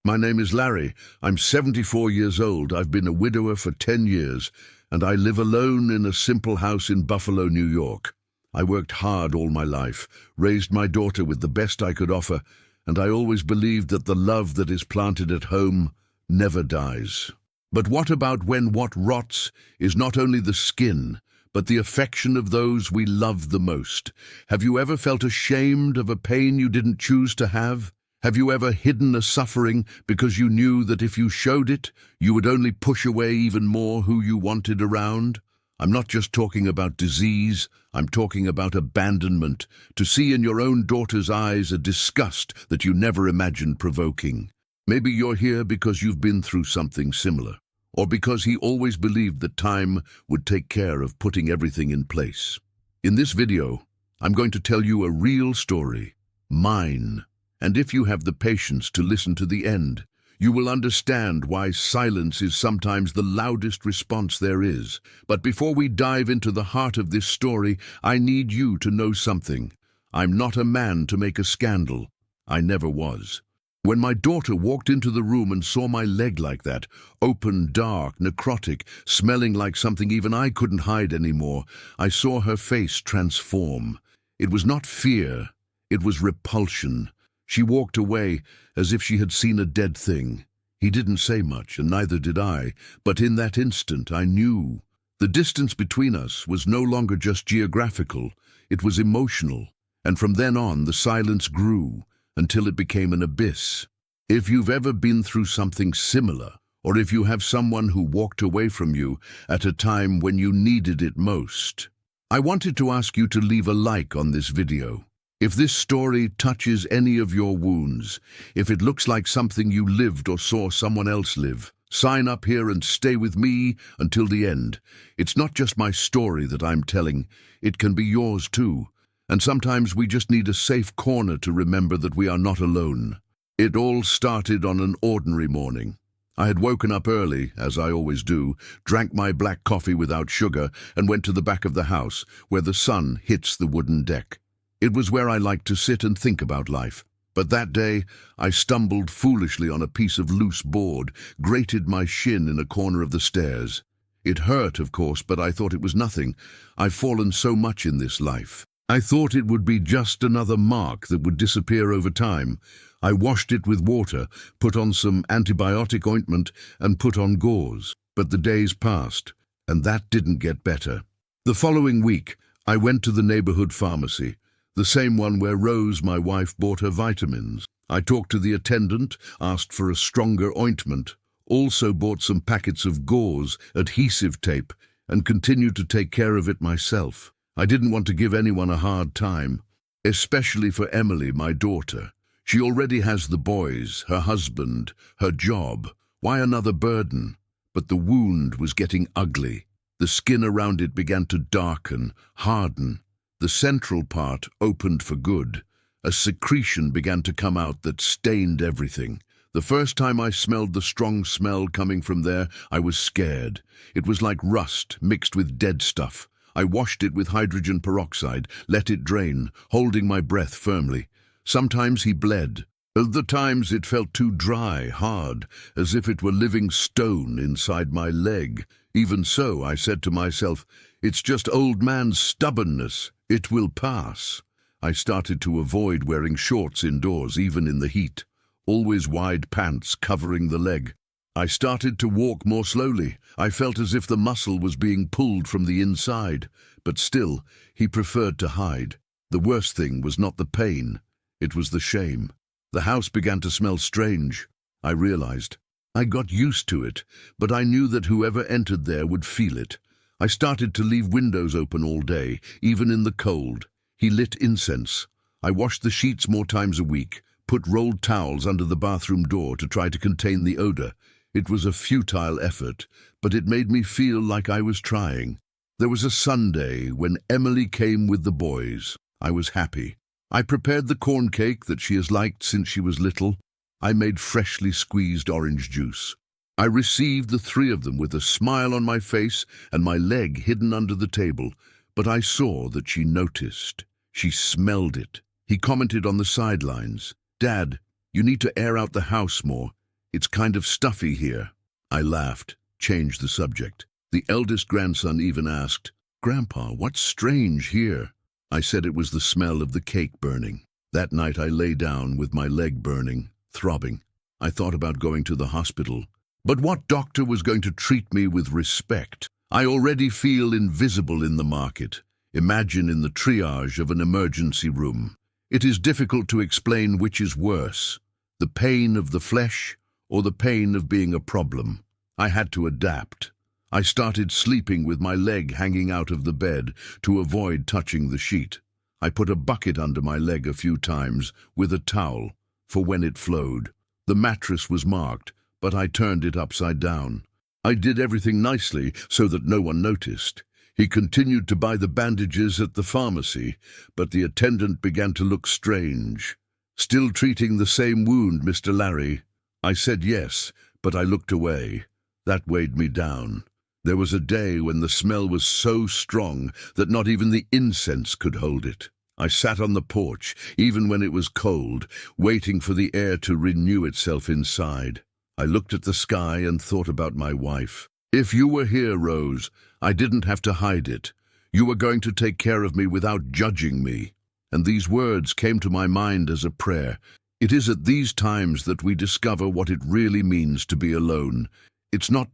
My name is Larry. I'm 74 years old. I've been a widower for 10 years, and I live alone in a simple house in Buffalo, New York. I worked hard all my life, raised my daughter with the best I could offer, and I always believed that the love that is planted at home never dies. But what about when what rots is not only the skin, but the affection of those we love the most? Have you ever felt ashamed of a pain you didn't choose to have? Have you ever hidden a suffering because you knew that if you showed it, you would only push away even more who you wanted around? I'm not just talking about disease, I'm talking about abandonment, to see in your own daughter's eyes a disgust that you never imagined provoking. Maybe you're here because you've been through something similar, or because he always believed that time would take care of putting everything in place. In this video, I'm going to tell you a real story, mine. And if you have the patience to listen to the end, you will understand why silence is sometimes the loudest response there is. But before we dive into the heart of this story, I need you to know something. I'm not a man to make a scandal. I never was. When my daughter walked into the room and saw my leg like that, open, dark, necrotic, smelling like something even I couldn't hide anymore, I saw her face transform. It was not fear, it was repulsion. She walked away as if she had seen a dead thing. He didn't say much, and neither did I, but in that instant I knew. The distance between us was no longer just geographical, it was emotional, and from then on the silence grew until it became an abyss. If you've ever been through something similar, or if you have someone who walked away from you at a time when you needed it most, I wanted to ask you to leave a like on this video. If this story touches any of your wounds, if it looks like something you lived or saw someone else live, sign up here and stay with me until the end. It's not just my story that I'm telling, it can be yours too. And sometimes we just need a safe corner to remember that we are not alone. It all started on an ordinary morning. I had woken up early, as I always do, drank my black coffee without sugar, and went to the back of the house, where the sun hits the wooden deck. It was where I liked to sit and think about life. But that day, I stumbled foolishly on a piece of loose board, grated my shin in a corner of the stairs. It hurt, of course, but I thought it was nothing. I've fallen so much in this life. I thought it would be just another mark that would disappear over time. I washed it with water, put on some antibiotic ointment, and put on gauze. But the days passed, and that didn't get better. The following week, I went to the neighborhood pharmacy, the same one where Rose, my wife, bought her vitamins. I talked to the attendant, asked for a stronger ointment, also bought some packets of gauze, adhesive tape, and continued to take care of it myself. I didn't want to give anyone a hard time, especially for Emily, my daughter. She already has the boys, her husband, her job. Why another burden? But the wound was getting ugly. The skin around it began to darken, harden. The central part opened for good. A secretion began to come out that stained everything. The first time I smelled the strong smell coming from there, I was scared. It was like rust mixed with dead stuff. I washed it with hydrogen peroxide, let it drain, holding my breath firmly. Sometimes he bled. Other times it felt too dry, hard, as if it were living stone inside my leg. Even so, I said to myself, it's just old man's stubbornness. It will pass. I started to avoid wearing shorts indoors, even in the heat. Always wide pants covering the leg. I started to walk more slowly. I felt as if the muscle was being pulled from the inside. But still, he preferred to hide. The worst thing was not the pain. It was the shame. The house began to smell strange, I realized. I got used to it, but I knew that whoever entered there would feel it. I started to leave windows open all day, even in the cold. He lit incense. I washed the sheets more times a week, put rolled towels under the bathroom door to try to contain the odor. It was a futile effort, but it made me feel like I was trying. There was a Sunday when Emily came with the boys. I was happy. I prepared the corn cake that she has liked since she was little. I made freshly squeezed orange juice. I received the three of them with a smile on my face and my leg hidden under the table, but I saw that she noticed. She smelled it. He commented on the sidelines. "Dad, you need to air out the house more. It's kind of stuffy here. I laughed, changed the subject. The eldest grandson even asked, "Grandpa, what's strange here?" I said it was the smell of the cake burning. That night I lay down with my leg burning, throbbing. I thought about going to the hospital. But what doctor was going to treat me with respect? I already feel invisible in the market. Imagine in the triage of an emergency room. It is difficult to explain which is worse, the pain of the flesh or the pain of being a problem. I had to adapt. I started sleeping with my leg hanging out of the bed to avoid touching the sheet. I put a bucket under my leg a few times with a towel for when it flowed. The mattress was marked, but I turned it upside down. I did everything nicely so that no one noticed. He continued to buy the bandages at the pharmacy, but the attendant began to look strange. "Still treating the same wound, Mr. Larry?" I said yes, but I looked away. That weighed me down. There was a day when the smell was so strong that not even the incense could hold it. I sat on the porch, even when it was cold, waiting for the air to renew itself inside. I looked at the sky and thought about my wife. If you were here, Rose, I didn't have to hide it. You were going to take care of me without judging me. And these words came to my mind as a prayer. It is at these times that we discover what it really means to be alone. It's not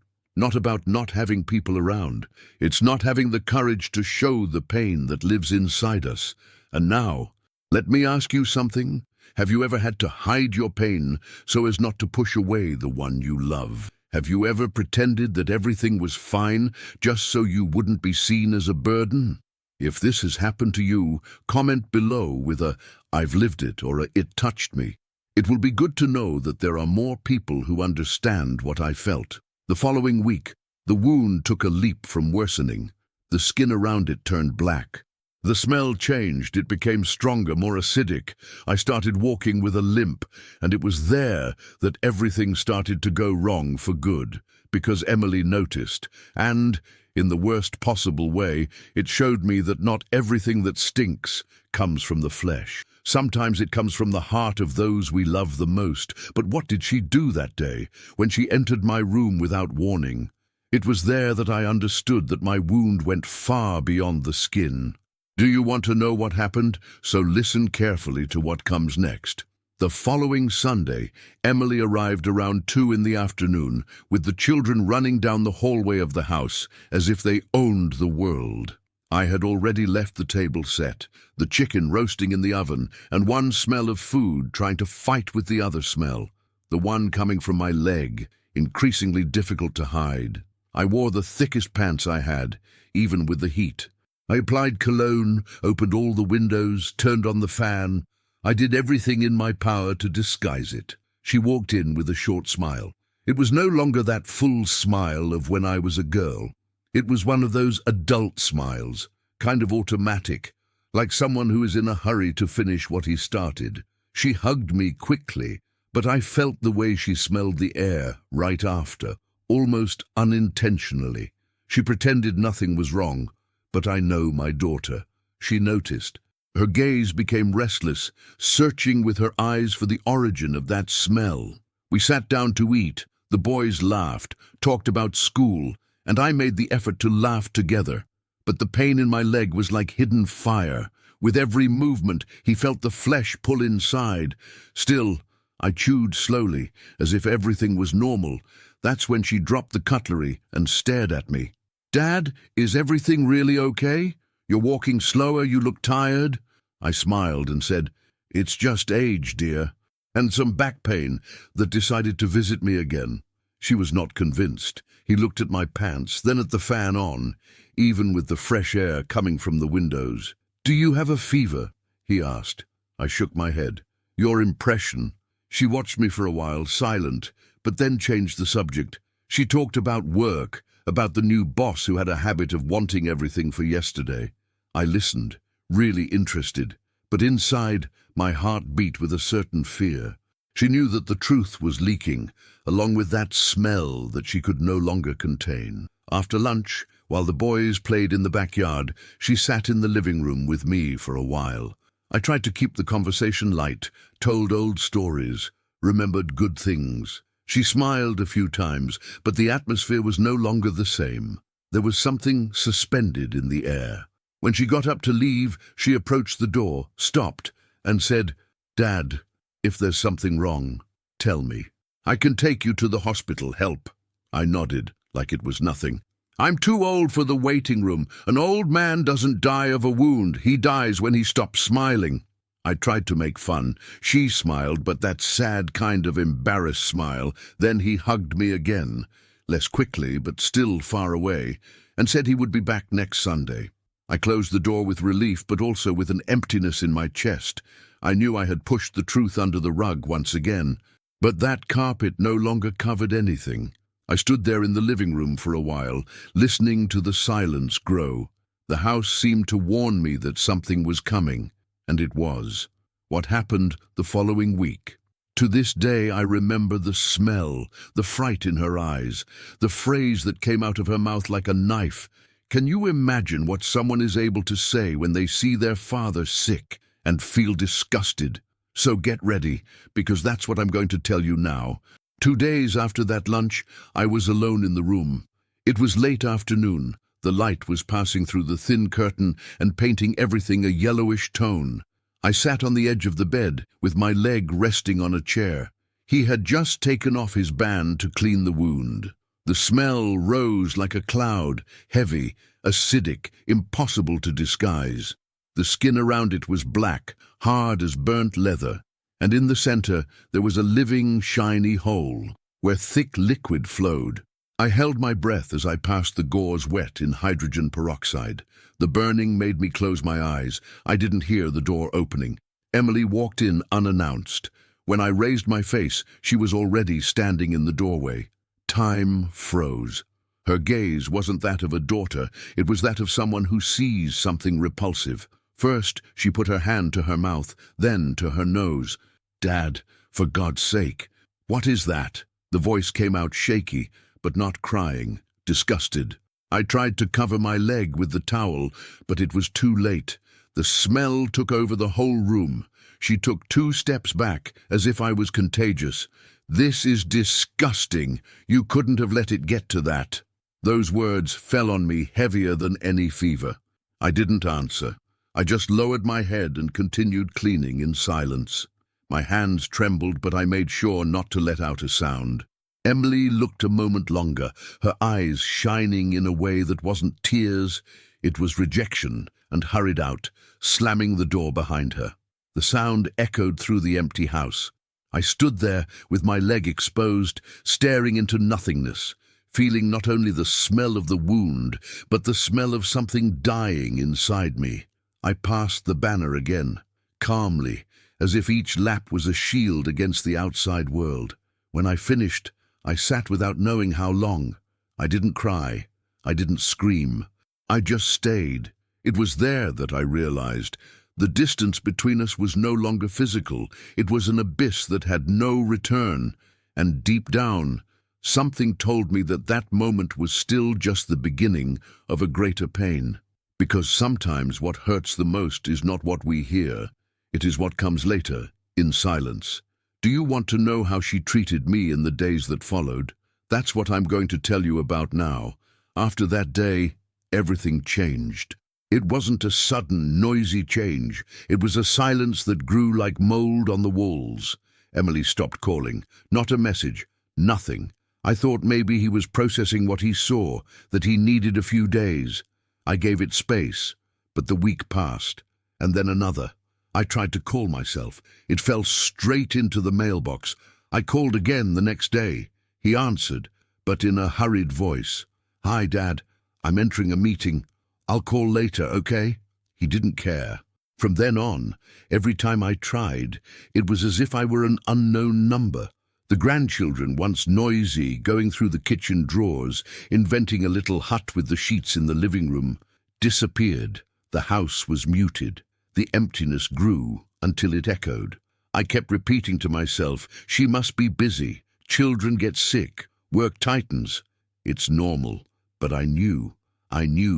about not having people around. It's not having the courage to show the pain that lives inside us. And now, let me ask you something. Have you ever had to hide your pain so as not to push away the one you love? Have you ever pretended that everything was fine just so you wouldn't be seen as a burden? If this has happened to you, comment below with a "I've lived it" or a "It touched me." It will be good to know that there are more people who understand what I felt. The following week, the wound took a leap from worsening. The skin around it turned black. The smell changed. It became stronger, more acidic. I started walking with a limp, and it was there that everything started to go wrong for good, because Emily noticed. And, in the worst possible way, it showed me that not everything that stinks comes from the flesh. Sometimes it comes from the heart of those we love the most. But what did she do that day, when she entered my room without warning? It was there that I understood that my wound went far beyond the skin. Do you want to know what happened? So listen carefully to what comes next. The following Sunday, Emily arrived around 2 in the afternoon, with the children running down the hallway of the house as if they owned the world. I had already left the table set, the chicken roasting in the oven, and one smell of food trying to fight with the other smell, the one coming from my leg, increasingly difficult to hide. I wore the thickest pants I had, even with the heat. I applied cologne, opened all the windows, turned on the fan. I did everything in my power to disguise it. She walked in with a short smile. It was no longer that full smile of when I was a girl. It was one of those adult smiles, kind of automatic, like someone who is in a hurry to finish what he started. She hugged me quickly, but I felt the way she smelled the air right after, almost unintentionally. She pretended nothing was wrong. But I know my daughter. She noticed. Her gaze became restless, searching with her eyes for the origin of that smell. We sat down to eat. The boys laughed, talked about school, and I made the effort to laugh together. But the pain in my leg was like hidden fire. With every movement, he felt the flesh pull inside. Still, I chewed slowly, as if everything was normal. That's when she dropped the cutlery and stared at me. "Dad, is everything really okay? You're walking slower, you look tired." I smiled and said, "It's just age, dear, and some back pain that decided to visit me again." She was not convinced. He looked at my pants, then at the fan on, even with the fresh air coming from the windows. "Do you have a fever?" he asked. I shook my head. "Your impression." She watched me for a while, silent, but then changed the subject. She talked about work, about the new boss who had a habit of wanting everything for yesterday. I listened, really interested, but inside, my heart beat with a certain fear. She knew that the truth was leaking, along with that smell that she could no longer contain. After lunch, while the boys played in the backyard, she sat in the living room with me for a while. I tried to keep the conversation light, told old stories, remembered good things. She smiled a few times, but the atmosphere was no longer the same. There was something suspended in the air. When she got up to leave, she approached the door, stopped, and said, "Dad, if there's something wrong, tell me. I can take you to the hospital, help." I nodded, like it was nothing. "I'm too old for the waiting room. An old man doesn't die of a wound. He dies when he stops smiling." I tried to make fun. She smiled, but that sad kind of embarrassed smile. Then he hugged me again, less quickly, but still far away, and said he would be back next Sunday. I closed the door with relief, but also with an emptiness in my chest. I knew I had pushed the truth under the rug once again, but that carpet no longer covered anything. I stood there in the living room for a while, listening to the silence grow. The house seemed to warn me that something was coming, and it was. What happened the following week? To this day I remember the smell, the fright in her eyes, the phrase that came out of her mouth like a knife. Can you imagine what someone is able to say when they see their father sick and feel disgusted? So get ready, because that's what I'm going to tell you now. 2 days after that lunch, I was alone in the room. It was late afternoon. The light was passing through the thin curtain and painting everything a yellowish tone. I sat on the edge of the bed, with my leg resting on a chair. He had just taken off his band to clean the wound. The smell rose like a cloud, heavy, acidic, impossible to disguise. The skin around it was black, hard as burnt leather, and in the center there was a living, shiny hole, where thick liquid flowed. I held my breath as I passed the gauze wet in hydrogen peroxide. The burning made me close my eyes. I didn't hear the door opening. Emily walked in unannounced. When I raised my face, she was already standing in the doorway. Time froze. Her gaze wasn't that of a daughter, it was that of someone who sees something repulsive. First, she put her hand to her mouth, then to her nose. "Dad, for God's sake, what is that?" The voice came out shaky, but not crying, disgusted. I tried to cover my leg with the towel, but it was too late. The smell took over the whole room. She took 2 steps back, as if I was contagious. "This is disgusting. You couldn't have let it get to that." Those words fell on me heavier than any fever. I didn't answer. I just lowered my head and continued cleaning in silence. My hands trembled, but I made sure not to let out a sound. Emily looked a moment longer, her eyes shining in a way that wasn't tears, it was rejection, and hurried out, slamming the door behind her. The sound echoed through the empty house. I stood there with my leg exposed, staring into nothingness, feeling not only the smell of the wound, but the smell of something dying inside me. I passed the banner again, calmly, as if each lap was a shield against the outside world. When I finished, I sat without knowing how long. I didn't cry. I didn't scream. I just stayed. It was there that I realized the distance between us was no longer physical. It was an abyss that had no return. And deep down, something told me that that moment was still just the beginning of a greater pain. Because sometimes what hurts the most is not what we hear. It is what comes later, in silence. Do you want to know how she treated me in the days that followed? That's what I'm going to tell you about now. After that day, everything changed. It wasn't a sudden, noisy change. It was a silence that grew like mold on the walls. Emily stopped calling. Not a message. Nothing. I thought maybe he was processing what he saw, that he needed a few days. I gave it space, but the week passed, and then another. I tried to call myself. It fell straight into the mailbox. I called again the next day. He answered, but in a hurried voice. "Hi, Dad. I'm entering a meeting. I'll call later, okay?" He didn't care. From then on, every time I tried, it was as if I were an unknown number. The grandchildren, once noisy, going through the kitchen drawers, inventing a little hut with the sheets in the living room, disappeared. The house was muted. The emptiness grew until it echoed. I kept repeating to myself, she must be busy. Children get sick. Work tightens. It's normal. But I knew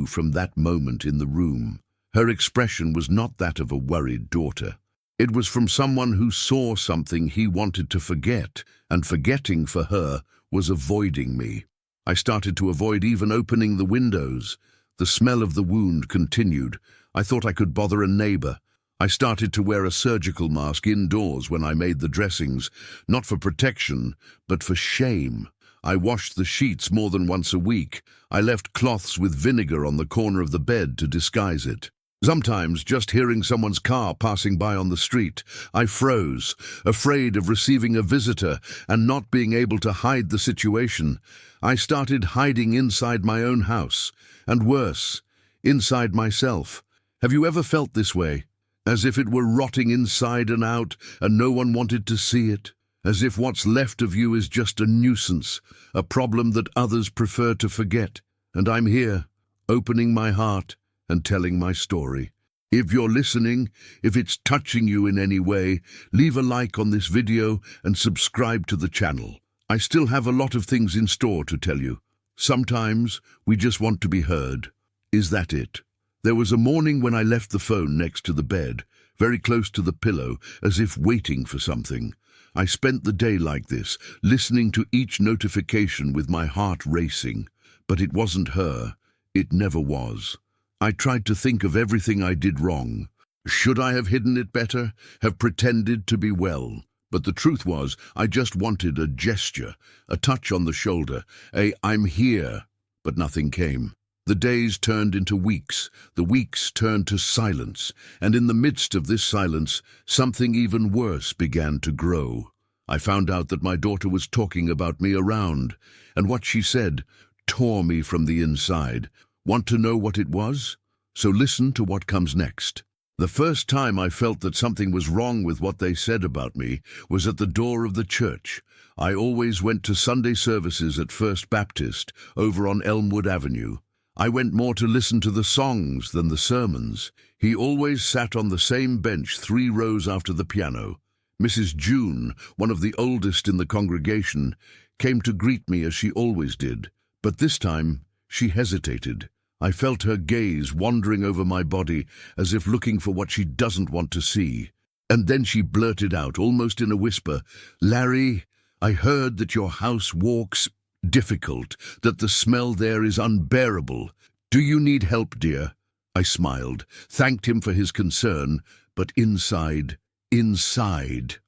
from that moment in the room. Her expression was not that of a worried daughter. It was from someone who saw something he wanted to forget, and forgetting for her was avoiding me. I started to avoid even opening the windows. The smell of the wound continued. I thought I could bother a neighbor. I started to wear a surgical mask indoors when I made the dressings, not for protection, but for shame. I washed the sheets more than once a week. I left cloths with vinegar on the corner of the bed to disguise it. Sometimes, just hearing someone's car passing by on the street, I froze, afraid of receiving a visitor and not being able to hide the situation. I started hiding inside my own house, and worse, inside myself. Have you ever felt this way? As if it were rotting inside and out, and no one wanted to see it? As if what's left of you is just a nuisance, a problem that others prefer to forget. And I'm here, opening my heart and telling my story. If you're listening, if it's touching you in any way, leave a like on this video and subscribe to the channel. I still have a lot of things in store to tell you. Sometimes we just want to be heard. Is that it? There was a morning when I left the phone next to the bed, very close to the pillow, as if waiting for something. I spent the day like this, listening to each notification with my heart racing. But it wasn't her. It never was. I tried to think of everything I did wrong. Should I have hidden it better, have pretended to be well? But the truth was, I just wanted a gesture, a touch on the shoulder, "I'm here," but nothing came. The days turned into weeks, the weeks turned to silence, and in the midst of this silence, something even worse began to grow. I found out that my daughter was talking about me around, and what she said tore me from the inside. Want to know what it was? So listen to what comes next. The first time I felt that something was wrong with what they said about me was at the door of the church. I always went to Sunday services at First Baptist, over on Elmwood Avenue. I went more to listen to the songs than the sermons. He always sat on the same bench 3 rows after the piano. Mrs. June, one of the oldest in the congregation, came to greet me as she always did. But this time, she hesitated. I felt her gaze wandering over my body as if looking for what she doesn't want to see. And then she blurted out, almost in a whisper, "Larry, I heard that your house walks difficult, that the smell there is unbearable. Do you need help, dear?" I smiled, thanked him for his concern, but inside,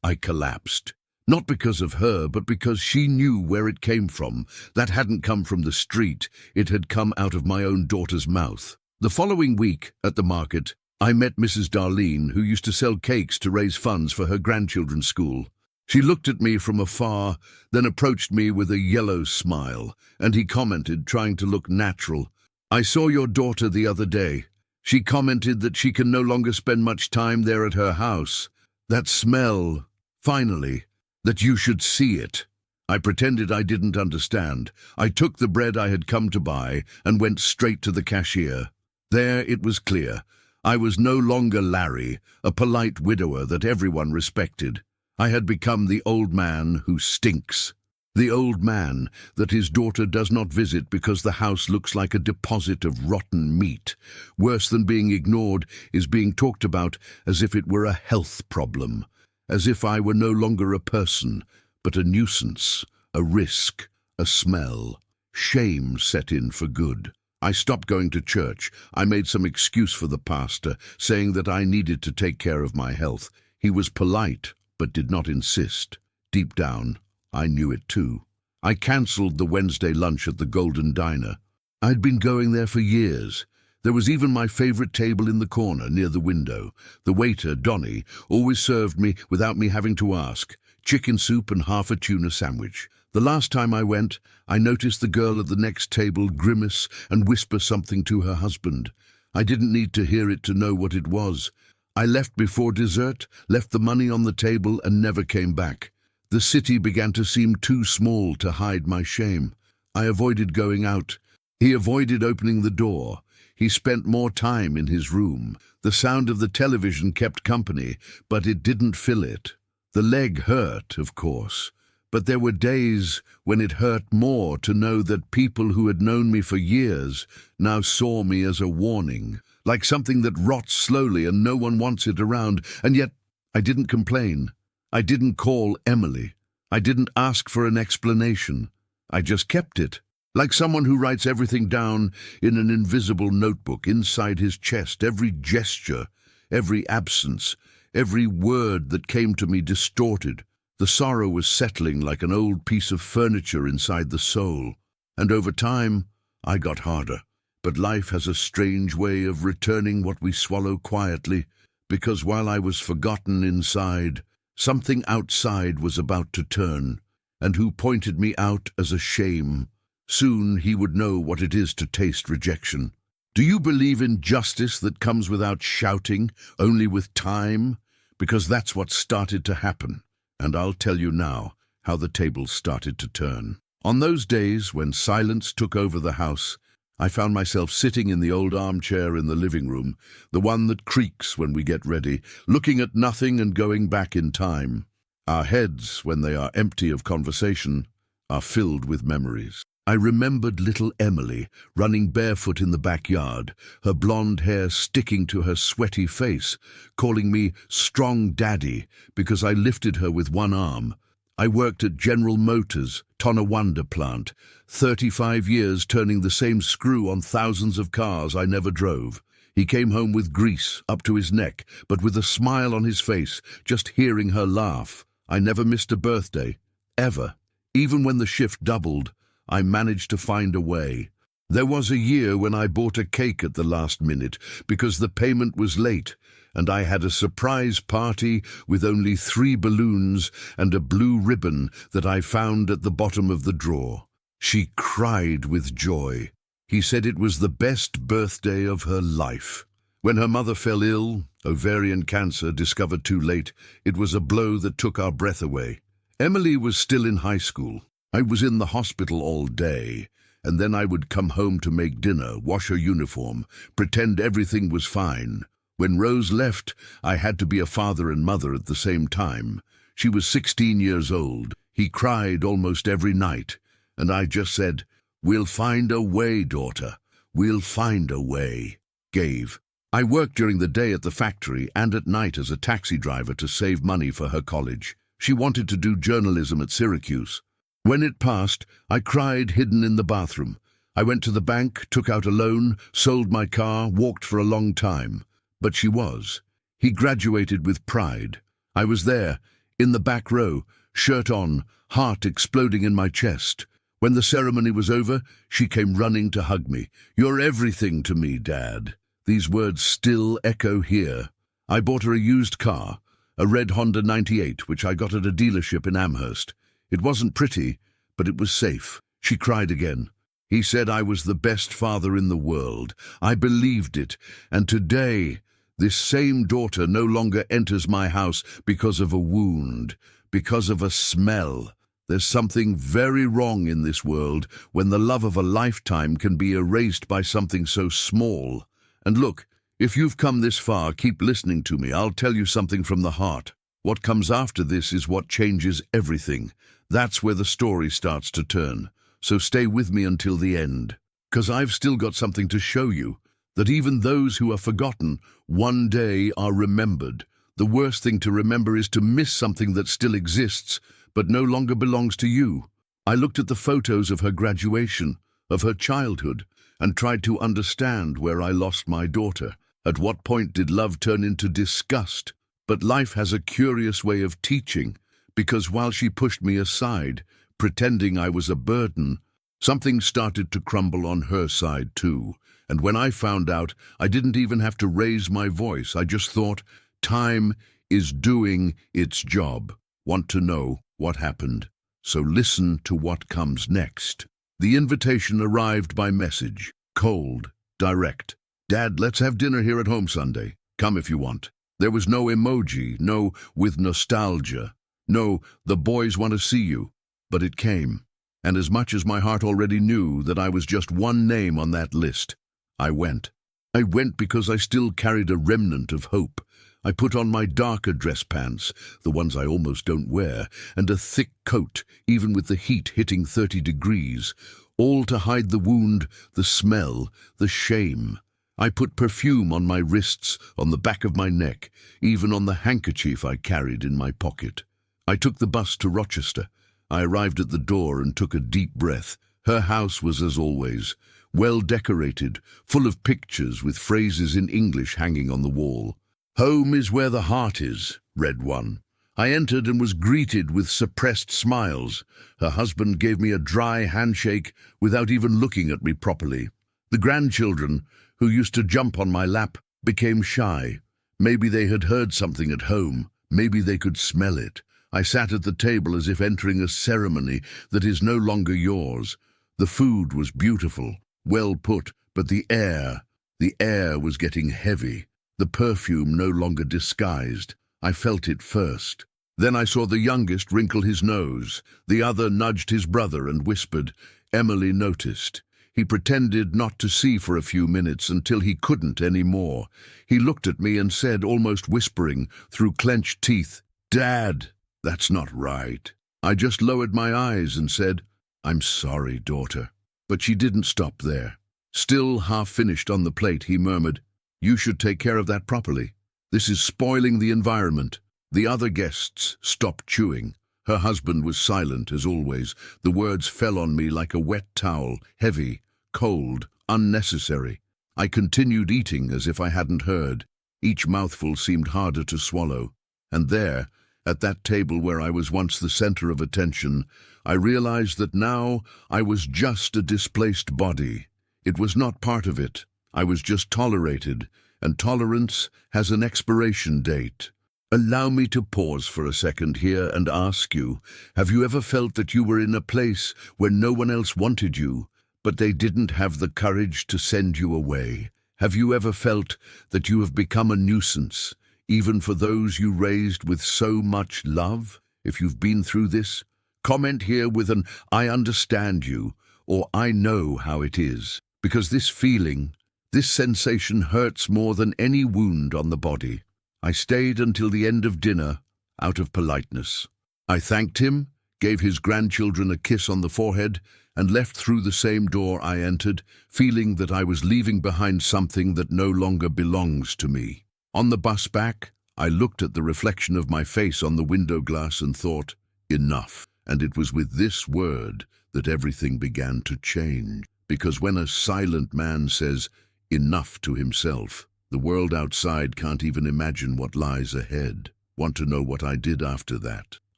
I collapsed. Not because of her, but because she knew where it came from. That hadn't come from the street. It had come out of my own daughter's mouth. The following week, at the market, I met Mrs. Darlene, who used to sell cakes to raise funds for her grandchildren's school. She looked at me from afar, then approached me with a yellow smile, and he commented, trying to look natural, "I saw your daughter the other day. She commented that she can no longer spend much time there at her house. That smell, finally, that you should see it." I pretended I didn't understand. I took the bread I had come to buy and went straight to the cashier. There it was clear. I was no longer Larry, a polite widower that everyone respected. I had become the old man who stinks. The old man that his daughter does not visit because the house looks like a deposit of rotten meat. Worse than being ignored is being talked about as if it were a health problem. As if I were no longer a person, but a nuisance, a risk, a smell. Shame set in for good. I stopped going to church. I made some excuse for the pastor, saying that I needed to take care of my health. He was polite, but did not insist. Deep down, I knew it too. I cancelled the Wednesday lunch at the Golden Diner. I'd been going there for years. There was even my favorite table in the corner near the window. The waiter, Donnie, always served me without me having to ask. Chicken soup and half a tuna sandwich. The last time I went, I noticed the girl at the next table grimace and whisper something to her husband. I didn't need to hear it to know what it was. I left before dessert, left the money on the table, and never came back. The city began to seem too small to hide my shame. I avoided going out. He avoided opening the door. He spent more time in his room. The sound of the television kept company, but it didn't fill it. The leg hurt, of course, but there were days when it hurt more to know that people who had known me for years now saw me as a warning, like something that rots slowly and no one wants it around, and yet I didn't complain. I didn't call Emily. I didn't ask for an explanation. I just kept it, like someone who writes everything down in an invisible notebook inside his chest, every gesture, every absence, every word that came to me distorted. The sorrow was settling like an old piece of furniture inside the soul. And over time, I got harder. But life has a strange way of returning what we swallow quietly, because while I was forgotten inside, something outside was about to turn, and who pointed me out as a shame. Soon he would know what it is to taste rejection. Do you believe in justice that comes without shouting, only with time? Because that's what started to happen. And I'll tell you now how the tables started to turn. On those days when silence took over the house, I found myself sitting in the old armchair in the living room, the one that creaks when we get ready, looking at nothing and going back in time. Our heads, when they are empty of conversation, are filled with memories. I remembered little Emily running barefoot in the backyard, her blonde hair sticking to her sweaty face, calling me Strong Daddy because I lifted her with one arm. I worked at General Motors, Tonawanda plant, 35 years turning the same screw on thousands of cars I never drove. He came home with grease up to his neck, but with a smile on his face, just hearing her laugh. I never missed a birthday, ever. Even when the shift doubled, I managed to find a way. There was a year when I bought a cake at the last minute because the payment was late, and I had a surprise party with only 3 balloons and a blue ribbon that I found at the bottom of the drawer. She cried with joy. He said it was the best birthday of her life. When her mother fell ill, ovarian cancer discovered too late, it was a blow that took our breath away. Emily was still in high school. I was in the hospital all day, and then I would come home to make dinner, wash her uniform, pretend everything was fine. When Rose left, I had to be a father and mother at the same time. She was 16 years old. He cried almost every night, and I just said, "We'll find a way, daughter. We'll find a way." Gave. I worked during the day at the factory and at night as a taxi driver to save money for her college. She wanted to do journalism at Syracuse. When it passed, I cried hidden in the bathroom. I went to the bank, took out a loan, sold my car, walked for a long time. But she was. He graduated with pride. I was there, in the back row, shirt on, heart exploding in my chest. When the ceremony was over, she came running to hug me. "You're everything to me, Dad." These words still echo here. I bought her a used car, a red Honda 98, which I got at a dealership in Amherst. It wasn't pretty, but it was safe. She cried again. He said I was the best father in the world. I believed it, and today, this same daughter no longer enters my house because of a wound, because of a smell. There's something very wrong in this world when the love of a lifetime can be erased by something so small. And look, if you've come this far, keep listening to me. I'll tell you something from the heart. What comes after this is what changes everything. That's where the story starts to turn. So stay with me until the end, 'cause I've still got something to show you, that even those who are forgotten one day are remembered. The worst thing to remember is to miss something that still exists, but no longer belongs to you. I looked at the photos of her graduation, of her childhood, and tried to understand where I lost my daughter. At what point did love turn into disgust? But life has a curious way of teaching, because while she pushed me aside, pretending I was a burden, something started to crumble on her side too. And when I found out, I didn't even have to raise my voice. I just thought, time is doing its job. Want to know what happened? So listen to what comes next. The invitation arrived by message. Cold, direct. "Dad, let's have dinner here at home Sunday. Come if you want." There was no emoji, no "with nostalgia," no "the boys want to see you." But it came. And as much as my heart already knew that I was just one name on that list, I went. I went because I still carried a remnant of hope. I put on my darker dress pants, the ones I almost don't wear, and a thick coat, even with the heat hitting 30 degrees, all to hide the wound, the smell, the shame. I put perfume on my wrists, on the back of my neck, even on the handkerchief I carried in my pocket. I took the bus to Rochester. I arrived at the door and took a deep breath. Her house was as always, well decorated, full of pictures with phrases in English hanging on the wall. "Home is where the heart is," read one. I entered and was greeted with suppressed smiles. Her husband gave me a dry handshake without even looking at me properly. The grandchildren, who used to jump on my lap, became shy. Maybe they had heard something at home. Maybe they could smell it. I sat at the table as if entering a ceremony that is no longer yours. The food was beautiful, well put, but the air was getting heavy. The perfume no longer disguised. I felt it first. Then I saw the youngest wrinkle his nose. The other nudged his brother and whispered. Emily noticed. He pretended not to see for a few minutes until he couldn't any more. He looked at me and said, almost whispering, through clenched teeth, "Dad, that's not right." I just lowered my eyes and said, "I'm sorry, daughter." But she didn't stop there. Still half finished on the plate, he murmured, "You should take care of that properly. This is spoiling the environment." The other guests stopped chewing. Her husband was silent, as always. The words fell on me like a wet towel, heavy, cold, unnecessary. I continued eating as if I hadn't heard. Each mouthful seemed harder to swallow. And there, at that table where I was once the center of attention, I realized that now I was just a displaced body. It was not part of it. I was just tolerated, and tolerance has an expiration date. Allow me to pause for a second here and ask you, have you ever felt that you were in a place where no one else wanted you, but they didn't have the courage to send you away? Have you ever felt that you have become a nuisance, even for those you raised with so much love? If you've been through this, comment here with an "I understand you" or "I know how it is," because this feeling, this sensation hurts more than any wound on the body. I stayed until the end of dinner, out of politeness. I thanked him, gave his grandchildren a kiss on the forehead, and left through the same door I entered, feeling that I was leaving behind something that no longer belongs to me. On the bus back, I looked at the reflection of my face on the window glass and thought, enough. And it was with this word that everything began to change. Because when a silent man says enough to himself, the world outside can't even imagine what lies ahead. Want to know what I did after that?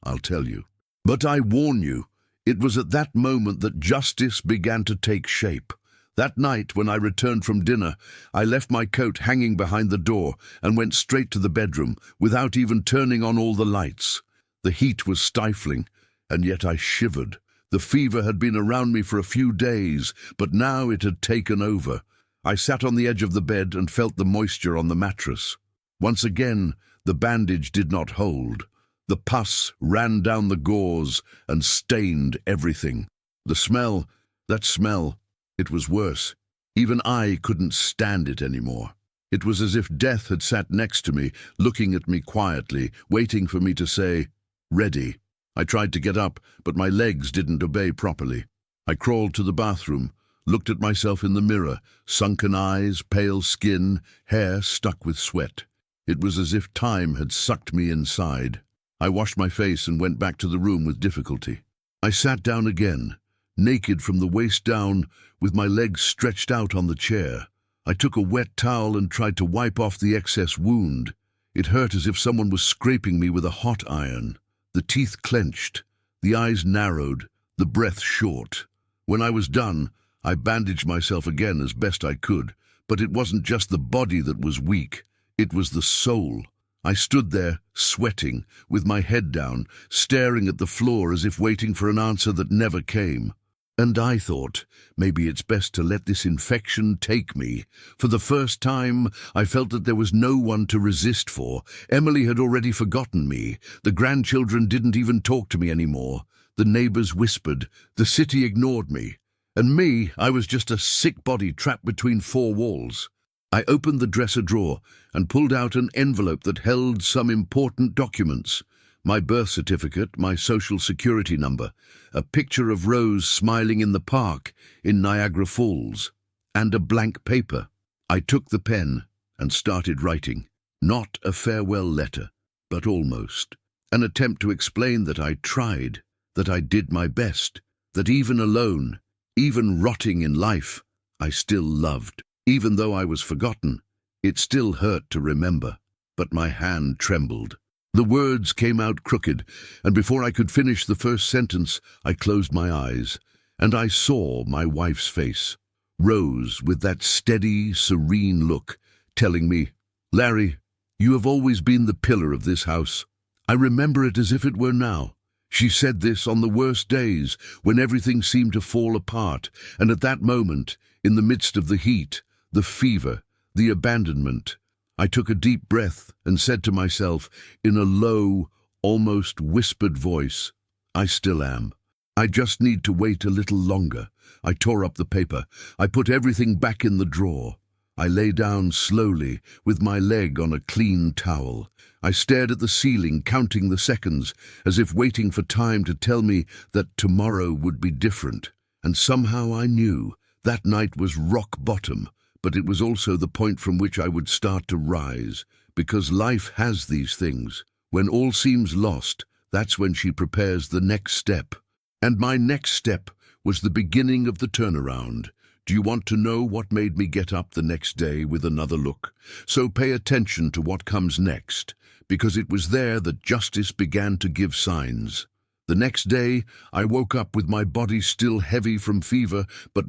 I'll tell you. But I warn you, it was at that moment that justice began to take shape. That night, when I returned from dinner, I left my coat hanging behind the door and went straight to the bedroom, without even turning on all the lights. The heat was stifling, and yet I shivered. The fever had been around me for a few days, but now it had taken over. I sat on the edge of the bed and felt the moisture on the mattress. Once again, the bandage did not hold. The pus ran down the gauze and stained everything. The smell, that smell, it was worse. Even I couldn't stand it anymore. It was as if death had sat next to me, looking at me quietly, waiting for me to say, "Ready." I tried to get up, but my legs didn't obey properly. I crawled to the bathroom, looked at myself in the mirror, sunken eyes, pale skin, hair stuck with sweat. It was as if time had sucked me inside. I washed my face and went back to the room with difficulty. I sat down again, naked from the waist down, with my legs stretched out on the chair. I took a wet towel and tried to wipe off the excess wound. It hurt as if someone was scraping me with a hot iron. The teeth clenched, the eyes narrowed, the breath short. When I was done, I bandaged myself again as best I could, but it wasn't just the body that was weak, it was the soul. I stood there, sweating, with my head down, staring at the floor as if waiting for an answer that never came. And I thought, maybe it's best to let this infection take me. For the first time, I felt that there was no one to resist for. Emily had already forgotten me. The grandchildren didn't even talk to me anymore. The neighbors whispered. The city ignored me. And me, I was just a sick body trapped between four walls. I opened the dresser drawer and pulled out an envelope that held some important documents. My birth certificate, my social security number, a picture of Rose smiling in the park in Niagara Falls, and a blank paper. I took the pen and started writing. Not a farewell letter, but almost. An attempt to explain that I tried, that I did my best, that even alone, even rotting in life, I still loved. Even though I was forgotten, it still hurt to remember. But my hand trembled. The words came out crooked, and before I could finish the first sentence, I closed my eyes, and I saw my wife's face. Rose, with that steady, serene look, telling me, "Larry, you have always been the pillar of this house." I remember it as if it were now. She said this on the worst days, when everything seemed to fall apart, and at that moment, in the midst of the heat, the fever, the abandonment, I took a deep breath and said to myself, in a low, almost whispered voice, "I still am. I just need to wait a little longer." I tore up the paper. I put everything back in the drawer. I lay down slowly, with my leg on a clean towel. I stared at the ceiling, counting the seconds, as if waiting for time to tell me that tomorrow would be different. And somehow I knew that night was rock bottom, but it was also the point from which I would start to rise, because life has these things. When all seems lost, that's when she prepares the next step. And my next step was the beginning of the turnaround. Do you want to know what made me get up the next day with another look? So pay attention to what comes next, because it was there that justice began to give signs. The next day, I woke up with my body still heavy from fever, but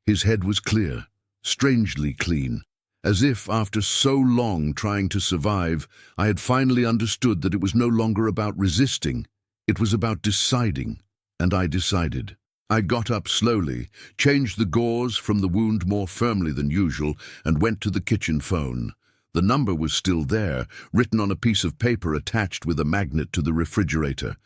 his head was clear, strangely clean. As if, after so long trying to survive, I had finally understood that it was no longer about resisting, it was about deciding. And I decided. I got up slowly, changed the gauze from the wound more firmly than usual, and went to the kitchen phone. The number was still there, written on a piece of paper attached with a magnet to the refrigerator.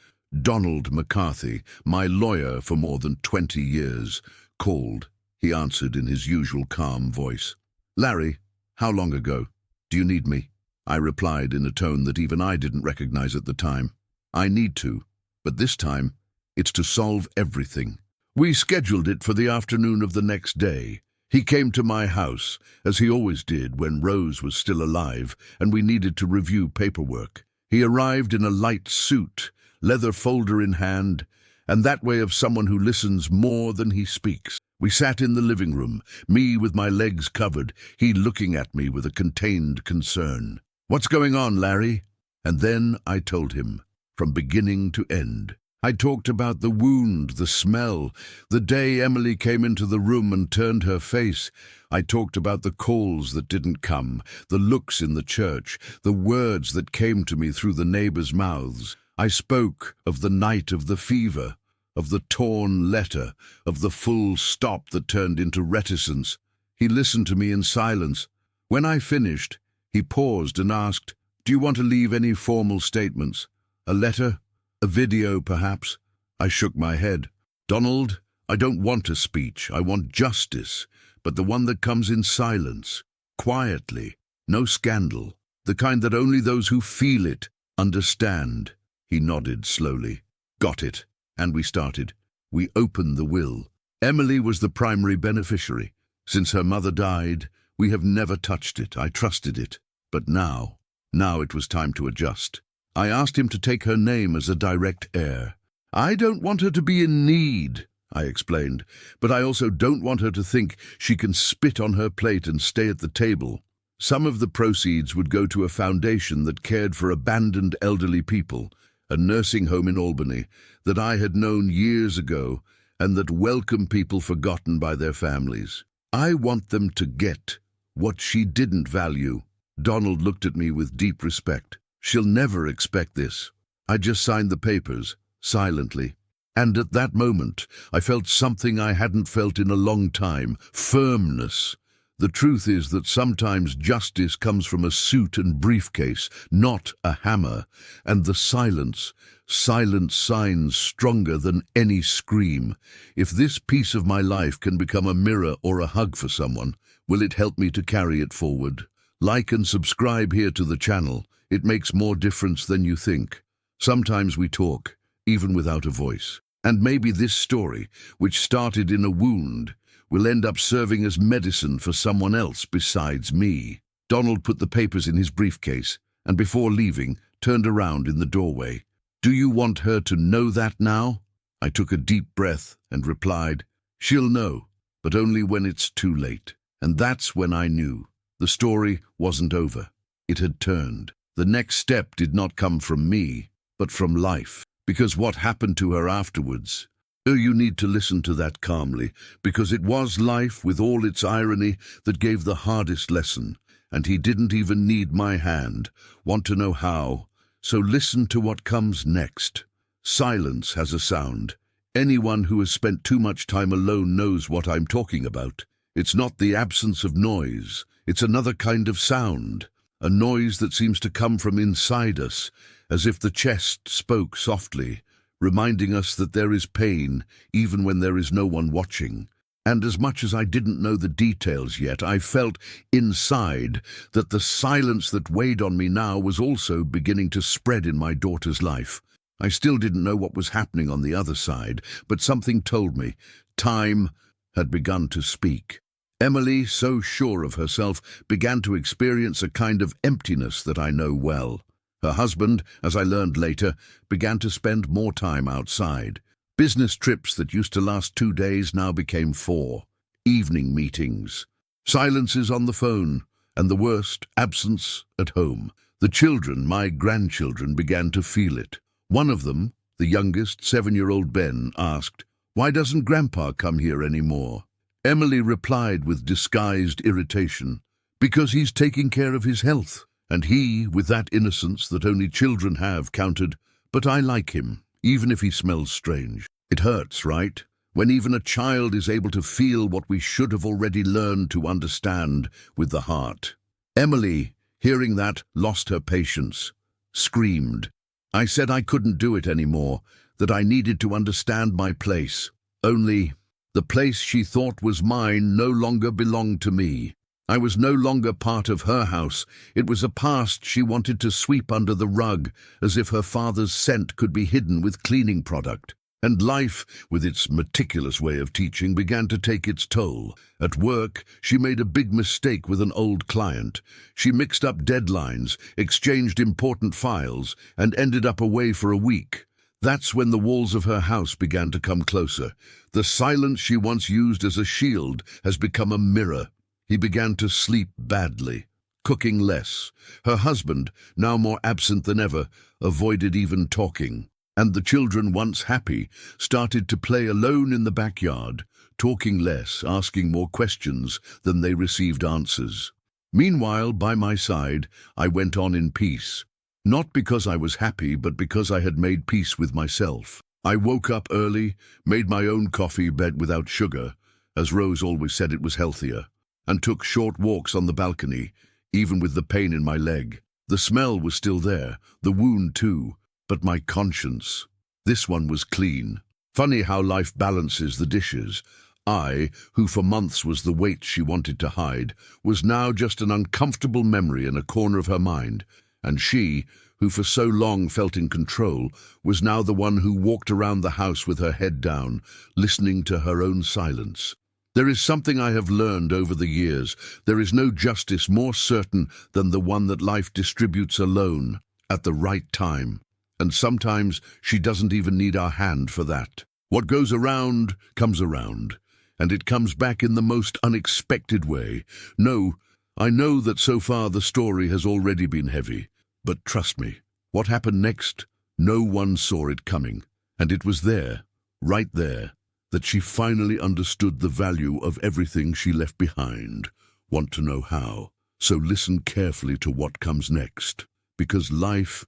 Donald McCarthy, my lawyer for more than 20 years, called. He answered in his usual calm voice. "Larry, how long ago? Do you need me?" I replied in a tone that even I didn't recognize at the time. "I need to, but this time, it's to solve everything." We scheduled it for the afternoon of the next day. He came to my house, as he always did when Rose was still alive, and we needed to review paperwork. He arrived in a light suit, leather folder in hand, and that way of someone who listens more than he speaks. We sat in the living room, me with my legs covered, he looking at me with a contained concern. "What's going on, Larry?" And then I told him, from beginning to end. I talked about the wound, the smell, the day Emily came into the room and turned her face. I talked about the calls that didn't come, the looks in the church, the words that came to me through the neighbors' mouths. I spoke of the night of the fever, of the torn letter, of the full stop that turned into reticence. He listened to me in silence. When I finished, he paused and asked, "Do you want to leave any formal statements? A letter? A video, perhaps?" I shook my head. "Donald, I don't want a speech. I want justice, but the one that comes in silence, quietly, no scandal, the kind that only those who feel it understand." He nodded slowly. "Got it." And we started. We opened the will. Emily was the primary beneficiary. Since her mother died, we have never touched it. I trusted it. But now it was time to adjust. I asked him to take her name as a direct heir. "I don't want her to be in need," I explained, "but I also don't want her to think she can spit on her plate and stay at the table." Some of the proceeds would go to a foundation that cared for abandoned elderly people, a nursing home in Albany that I had known years ago and that welcomed people forgotten by their families. I want them to get what she didn't value. Donald looked at me with deep respect. "She'll never expect this." I just signed the papers, silently. And at that moment, I felt something I hadn't felt in a long time, firmness. The truth is that sometimes justice comes from a suit and briefcase, not a hammer, and the silence signs stronger than any scream. If this piece of my life can become a mirror or a hug for someone, will it help me to carry it forward? Like and subscribe here to the channel. It makes more difference than you think. Sometimes we talk, even without a voice. And maybe this story, which started in a wound, will end up serving as medicine for someone else besides me. Donald put the papers in his briefcase and before leaving, turned around in the doorway. Do you want her to know that now? I took a deep breath and replied, she'll know, but only when it's too late. And that's when I knew. The story wasn't over. It had turned. The next step did not come from me, but from life. Because what happened to her afterwards? Oh, you need to listen to that calmly, because it was life with all its irony that gave the hardest lesson, and he didn't even need my hand. Want to know how? So listen to what comes next. Silence has a sound. Anyone who has spent too much time alone knows what I'm talking about. It's not the absence of noise. It's another kind of sound, a noise that seems to come from inside us, as if the chest spoke softly, reminding us that there is pain even when there is no one watching. And as much as I didn't know the details yet, I felt inside that the silence that weighed on me now was also beginning to spread in my daughter's life. I still didn't know what was happening on the other side, but something told me time had begun to speak. Emily, so sure of herself, began to experience a kind of emptiness that I know well. Her husband, as I learned later, began to spend more time outside. Business trips that used to last 2 days now became 4. Evening meetings. Silences on the phone. And the worst, absence at home. The children, my grandchildren, began to feel it. One of them, the youngest, 7-year-old Ben, asked, "Why doesn't Grandpa come here anymore?" Emily replied with disguised irritation, "Because he's taking care of his health." And he, with that innocence that only children have, countered, "But I like him, even if he smells strange." It hurts, right? When even a child is able to feel what we should have already learned to understand with the heart. Emily, hearing that, lost her patience, screamed. I said I couldn't do it anymore, that I needed to understand my place. Only, the place she thought was mine no longer belonged to me. I was no longer part of her house. It was a past she wanted to sweep under the rug, as if her father's scent could be hidden with cleaning product. And life, with its meticulous way of teaching, began to take its toll. At work, she made a big mistake with an old client. She mixed up deadlines, exchanged important files, and ended up away for a week. That's when the walls of her house began to come closer. The silence she once used as a shield has become a mirror. He began to sleep badly, cooking less. Her husband, now more absent than ever, avoided even talking. And the children, once happy, started to play alone in the backyard, talking less, asking more questions than they received answers. Meanwhile, by my side, I went on in peace. Not because I was happy, but because I had made peace with myself. I woke up early, made my own coffee bed without sugar, as Rose always said it was healthier, and took short walks on the balcony, even with the pain in my leg. The smell was still there, the wound too, but my conscience, this one was clean. Funny how life balances the dishes. I, who for months was the weight she wanted to hide, was now just an uncomfortable memory in a corner of her mind, and she, who for so long felt in control, was now the one who walked around the house with her head down, listening to her own silence. There is something I have learned over the years. There is no justice more certain than the one that life distributes alone, at the right time. And sometimes she doesn't even need our hand for that. What goes around comes around, and it comes back in the most unexpected way. No, I know that so far the story has already been heavy, but trust me, what happened next, no one saw it coming. And it was there, right there, that she finally understood the value of everything she left behind. Want to know how? So listen carefully to what comes next, because life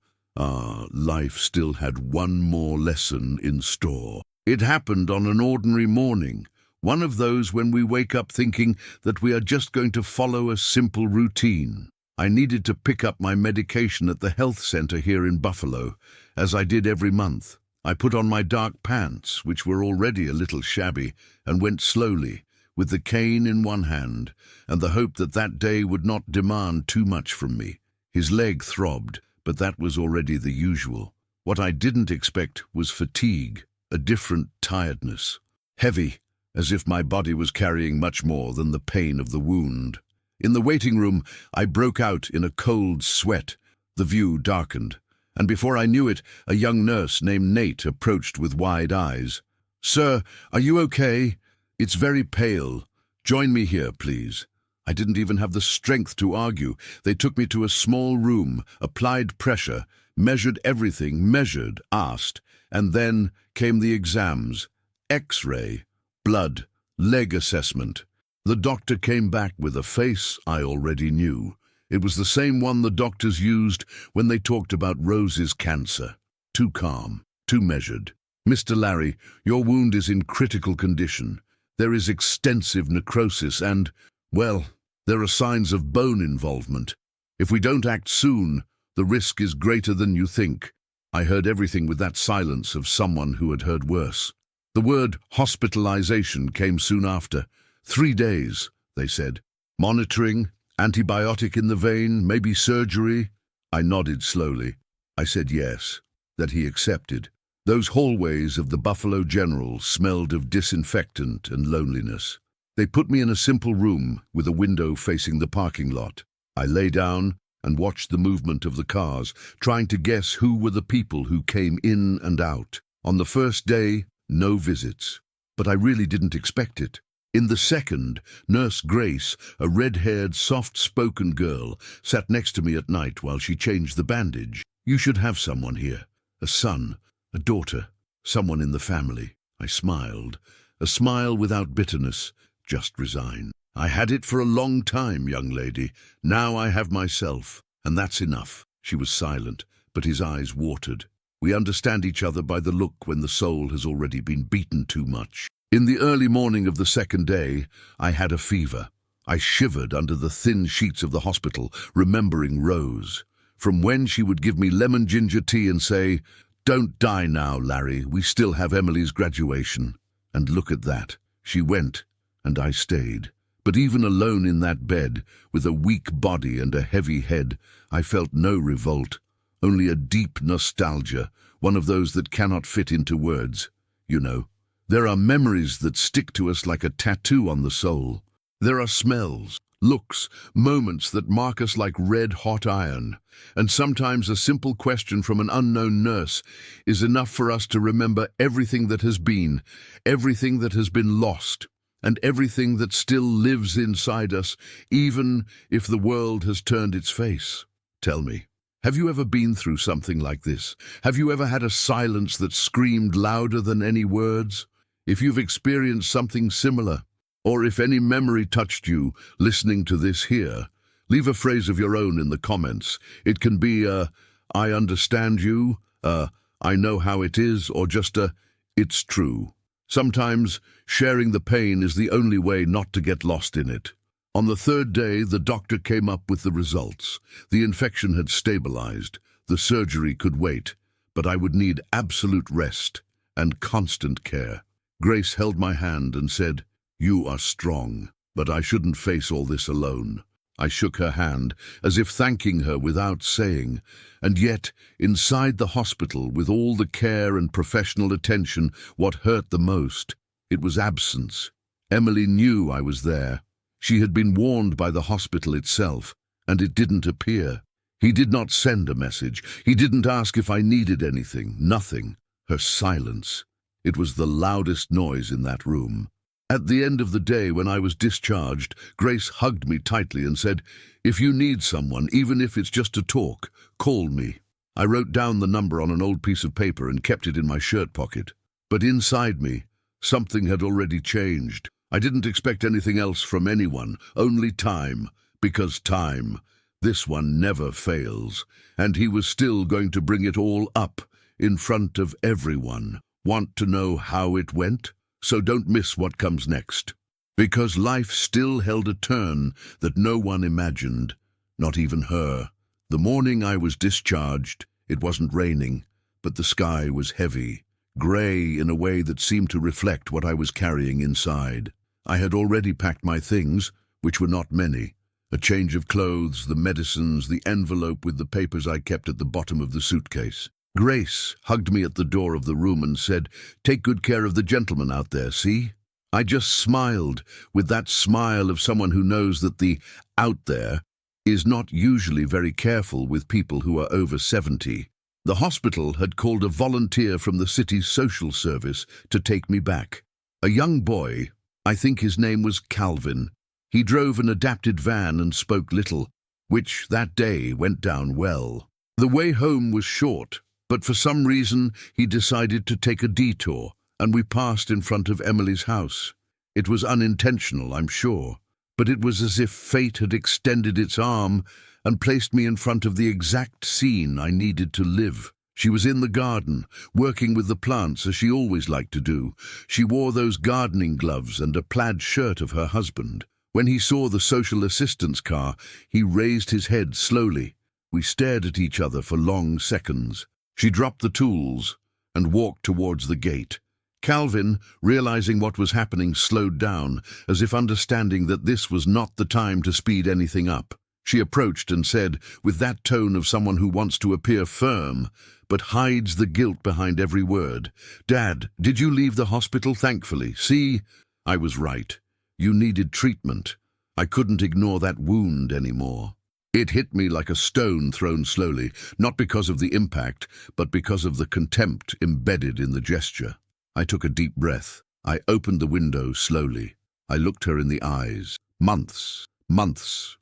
still had one more lesson in store. It happened on an ordinary morning, one of those when we wake up thinking that we are just going to follow a simple routine. I needed to pick up my medication at the health center here in Buffalo, as I did every month. I put on my dark pants, which were already a little shabby, and went slowly, with the cane in one hand, and the hope that that day would not demand too much from me. His leg throbbed, but that was already the usual. What I didn't expect was fatigue, a different tiredness. Heavy, as if my body was carrying much more than the pain of the wound. In the waiting room, I broke out in a cold sweat. The view darkened, and before I knew it, a young nurse named Nate approached with wide eyes. "Sir, are you okay? It's very pale. Join me here, please." I didn't even have the strength to argue. They took me to a small room, applied pressure, measured everything, asked, and then came the exams. X-ray, blood, leg assessment. The doctor came back with a face I already knew. It was the same one the doctors used when they talked about Rose's cancer. Too calm, too measured. "Mr. Larry, your wound is in critical condition. There is extensive necrosis and, well, there are signs of bone involvement. If we don't act soon, the risk is greater than you think." I heard everything with that silence of someone who had heard worse. The word hospitalization came soon after. 3 days, they said. Monitoring, antibiotic in the vein, maybe surgery. I nodded slowly. I said yes, that he accepted. Those hallways of the Buffalo General smelled of disinfectant and loneliness. They put me in a simple room with a window facing the parking lot. I lay down and watched the movement of the cars, trying to guess who were the people who came in and out. On the first day, no visits. But I really didn't expect it. In the second, Nurse Grace, a red-haired, soft-spoken girl, sat next to me at night while she changed the bandage. "You should have someone here. A son, a daughter, someone in the family." I smiled. A smile without bitterness, just resigned. "I had it for a long time, young lady. Now I have myself, and that's enough." She was silent, but his eyes watered. We understand each other by the look when the soul has already been beaten too much. In the early morning of the second day, I had a fever. I shivered under the thin sheets of the hospital, remembering Rose. From when she would give me lemon ginger tea and say, "Don't die now, Larry, we still have Emily's graduation." And look at that. She went, and I stayed. But even alone in that bed, with a weak body and a heavy head, I felt no revolt, only a deep nostalgia, one of those that cannot fit into words. You know, there are memories that stick to us like a tattoo on the soul. There are smells, looks, moments that mark us like red-hot iron. And sometimes a simple question from an unknown nurse is enough for us to remember everything that has been, everything that has been lost, and everything that still lives inside us, even if the world has turned its face. Tell me, have you ever been through something like this? Have you ever had a silence that screamed louder than any words? If you've experienced something similar, or if any memory touched you listening to this here, leave a phrase of your own in the comments. It can be "I understand you," "I know how it is," or just "It's true." Sometimes sharing the pain is the only way not to get lost in it. On the third day, the doctor came up with the results. The infection had stabilized. The surgery could wait, but I would need absolute rest and constant care. Grace held my hand and said, "You are strong, but I shouldn't face all this alone." I shook her hand, as if thanking her without saying, and yet, inside the hospital, with all the care and professional attention, what hurt the most, it was absence. Emily knew I was there. She had been warned by the hospital itself, and it didn't appear. He did not send a message. He didn't ask if I needed anything. Nothing. Her silence. It was the loudest noise in that room. At the end of the day, when I was discharged, Grace hugged me tightly and said, "If you need someone, even if it's just to talk, call me." I wrote down the number on an old piece of paper and kept it in my shirt pocket. But inside me, something had already changed. I didn't expect anything else from anyone, only time, because time, this one never fails, and he was still going to bring it all up in front of everyone. Want to know how it went? So don't miss what comes next. Because life still held a turn that no one imagined, not even her. The morning I was discharged, it wasn't raining, but the sky was heavy, grey in a way that seemed to reflect what I was carrying inside. I had already packed my things, which were not many. A change of clothes, the medicines, the envelope with the papers I kept at the bottom of the suitcase. Grace hugged me at the door of the room and said, "Take good care of the gentleman out there, see?" I just smiled, with that smile of someone who knows that the out there is not usually very careful with people who are over 70. The hospital had called a volunteer from the city's social service to take me back. A young boy, I think his name was Calvin. He drove an adapted van and spoke little, which that day went down well. The way home was short, but for some reason he decided to take a detour, and we passed in front of Emily's house. It was unintentional, I'm sure, but it was as if fate had extended its arm and placed me in front of the exact scene I needed to live. She was in the garden, working with the plants as she always liked to do. She wore those gardening gloves and a plaid shirt of her husband. When he saw the social assistance car, he raised his head slowly. We stared at each other for long seconds. She dropped the tools and walked towards the gate. Calvin, realizing what was happening, slowed down, as if understanding that this was not the time to speed anything up. She approached and said, with that tone of someone who wants to appear firm, but hides the guilt behind every word, "Dad, did you leave the hospital thankfully? See, I was right. You needed treatment. I couldn't ignore that wound anymore." It hit me like a stone thrown slowly, not because of the impact, but because of the contempt embedded in the gesture. I took a deep breath. I opened the window slowly. I looked her in the eyes. Months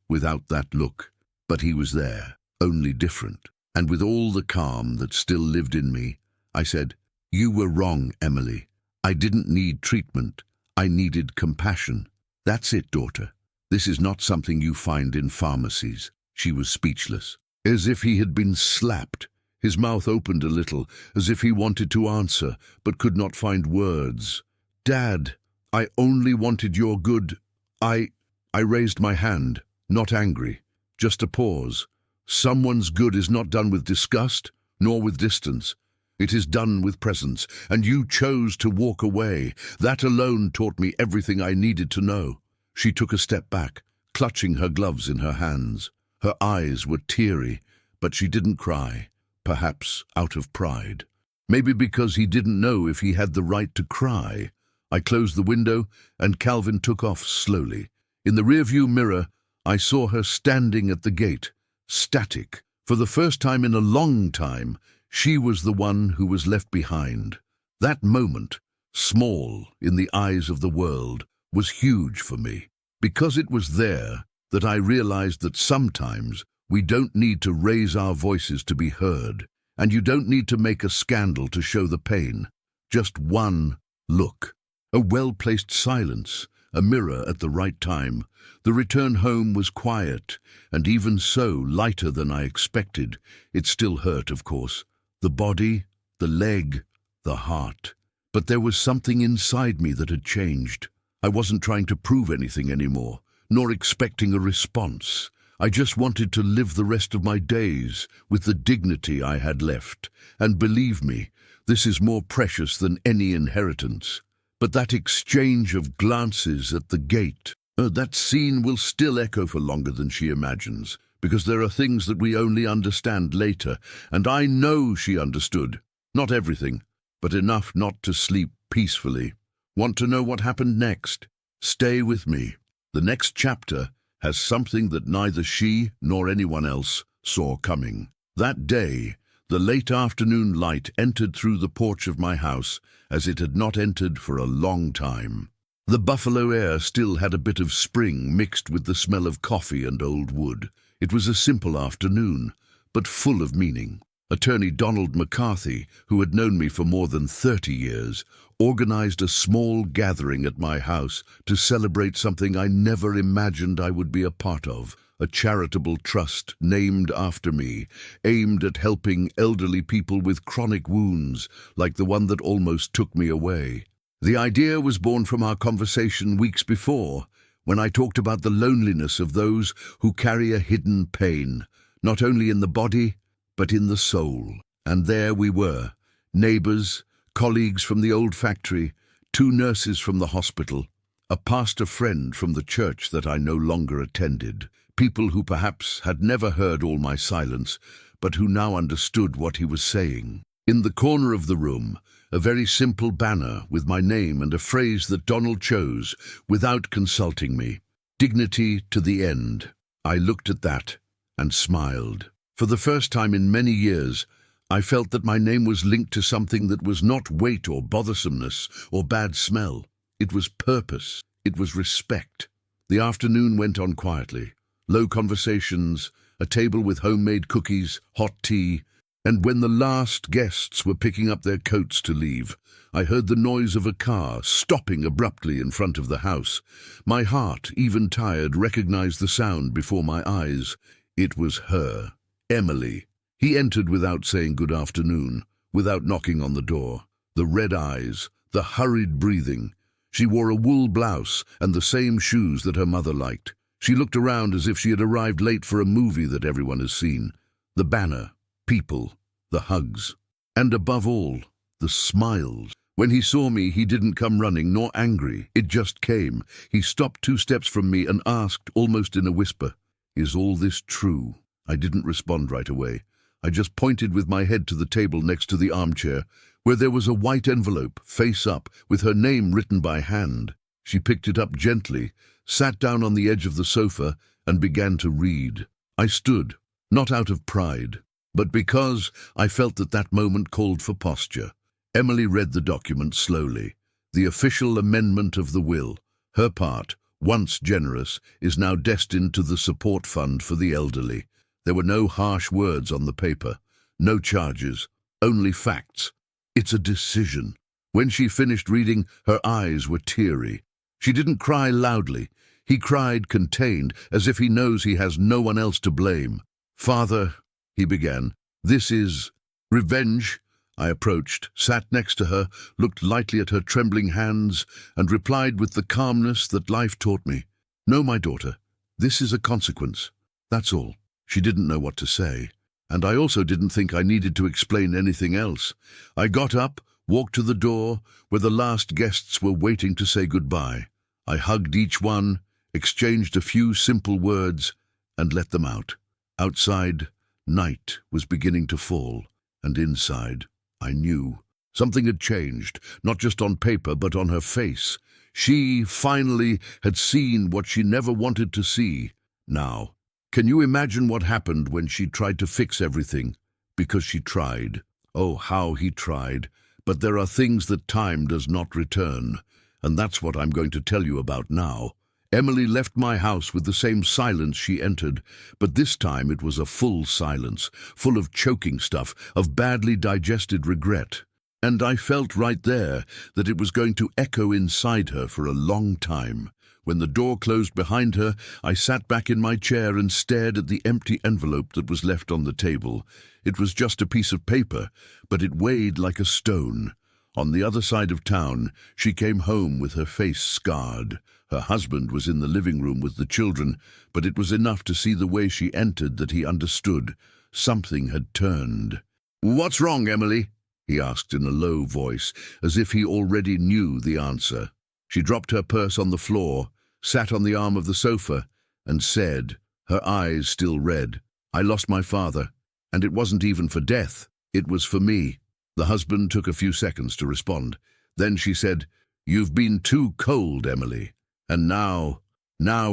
without that look. But he was there, only different. And with all the calm that still lived in me, I said, "You were wrong, Emily. I didn't need treatment. I needed compassion. That's it, daughter. This is not something you find in pharmacies." She was speechless, as if he had been slapped. His mouth opened a little, as if he wanted to answer, but could not find words. "Dad, I only wanted your good. I raised my hand, not angry, just a pause. Someone's good is not done with disgust, nor with distance. It is done with presence, and you chose to walk away. That alone taught me everything I needed to know." She took a step back, clutching her gloves in her hands. Her eyes were teary, but she didn't cry, perhaps out of pride. Maybe because he didn't know if he had the right to cry. I closed the window, and Calvin took off slowly. In the rearview mirror, I saw her standing at the gate, static. For the first time in a long time, she was the one who was left behind. That moment, small in the eyes of the world, was huge for me. Because it was there that I realized that sometimes we don't need to raise our voices to be heard, and you don't need to make a scandal to show the pain. Just one look, a well-placed silence, a mirror at the right time. The return home was quiet, and even so lighter than I expected. It still hurt, of course. The body, the leg, the heart. But there was something inside me that had changed. I wasn't trying to prove anything anymore, nor expecting a response. I just wanted to live the rest of my days with the dignity I had left. And believe me, this is more precious than any inheritance. But that exchange of glances at the gate, that scene will still echo for longer than she imagines, because there are things that we only understand later, and I know she understood. Not everything, but enough not to sleep peacefully. Want to know what happened next? Stay with me. The next chapter has something that neither she nor anyone else saw coming. That day, the late afternoon light entered through the porch of my house as it had not entered for a long time. The buffalo air still had a bit of spring mixed with the smell of coffee and old wood. It was a simple afternoon, but full of meaning. Attorney Donald McCarthy, who had known me for more than 30 years, organized a small gathering at my house to celebrate something I never imagined I would be a part of, a charitable trust named after me, aimed at helping elderly people with chronic wounds like the one that almost took me away. The idea was born from our conversation weeks before, when I talked about the loneliness of those who carry a hidden pain, not only in the body, but in the soul. And there we were, neighbors, colleagues from the old factory, 2 nurses from the hospital, a pastor friend from the church that I no longer attended, people who perhaps had never heard all my silence, but who now understood what he was saying. In the corner of the room, a very simple banner with my name and a phrase that Donald chose without consulting me. Dignity to the end. I looked at that and smiled. For the first time in many years, I felt that my name was linked to something that was not weight or bothersomeness or bad smell. It was purpose. It was respect. The afternoon went on quietly. Low conversations, a table with homemade cookies, hot tea, and when the last guests were picking up their coats to leave, I heard the noise of a car stopping abruptly in front of the house. My heart, even tired, recognized the sound before my eyes. It was her, Emily. He entered without saying good afternoon, without knocking on the door. The red eyes, the hurried breathing. She wore a wool blouse and the same shoes that her mother liked. She looked around as if she had arrived late for a movie that everyone has seen. The banner, people, the hugs, and above all, the smiles. When he saw me, he didn't come running nor angry. It just came. He stopped 2 steps from me and asked, almost in a whisper, "Is all this true?" I didn't respond right away. I just pointed with my head to the table next to the armchair, where there was a white envelope, face up, with her name written by hand. She picked it up gently, sat down on the edge of the sofa, and began to read. I stood, not out of pride, but because I felt that that moment called for posture. Emily read the document slowly. The official amendment of the will. Her part, once generous, is now destined to the support fund for the elderly. There were no harsh words on the paper, no charges, only facts. It's a decision. When she finished reading, her eyes were teary. She didn't cry loudly. He cried contained, as if he knows he has no one else to blame. "Father," he began, "this is revenge." I approached, sat next to her, looked lightly at her trembling hands, and replied with the calmness that life taught me. "No, my daughter, this is a consequence. That's all." She didn't know what to say, and I also didn't think I needed to explain anything else. I got up, walked to the door, where the last guests were waiting to say goodbye. I hugged each one, exchanged a few simple words, and let them out. Outside, night was beginning to fall, and inside, I knew. Something had changed, not just on paper, but on her face. She, finally, had seen what she never wanted to see. Now, can you imagine what happened when she tried to fix everything? Because she tried. Oh, how he tried. But there are things that time does not return, and that's what I'm going to tell you about now. Emily left my house with the same silence she entered, but this time it was a full silence, full of choking stuff, of badly digested regret. And I felt right there that it was going to echo inside her for a long time. When the door closed behind her, I sat back in my chair and stared at the empty envelope that was left on the table. It was just a piece of paper, but it weighed like a stone. On the other side of town, she came home with her face scarred. Her husband was in the living room with the children, but it was enough to see the way she entered that he understood. Something had turned. "What's wrong, Emily?" he asked in a low voice, as if he already knew the answer. She dropped her purse on the floor, sat on the arm of the sofa, and said, her eyes still red, "I lost my father, and it wasn't even for death. It was for me." The husband took a few seconds to respond. Then she said, "You've been too cold, Emily. And now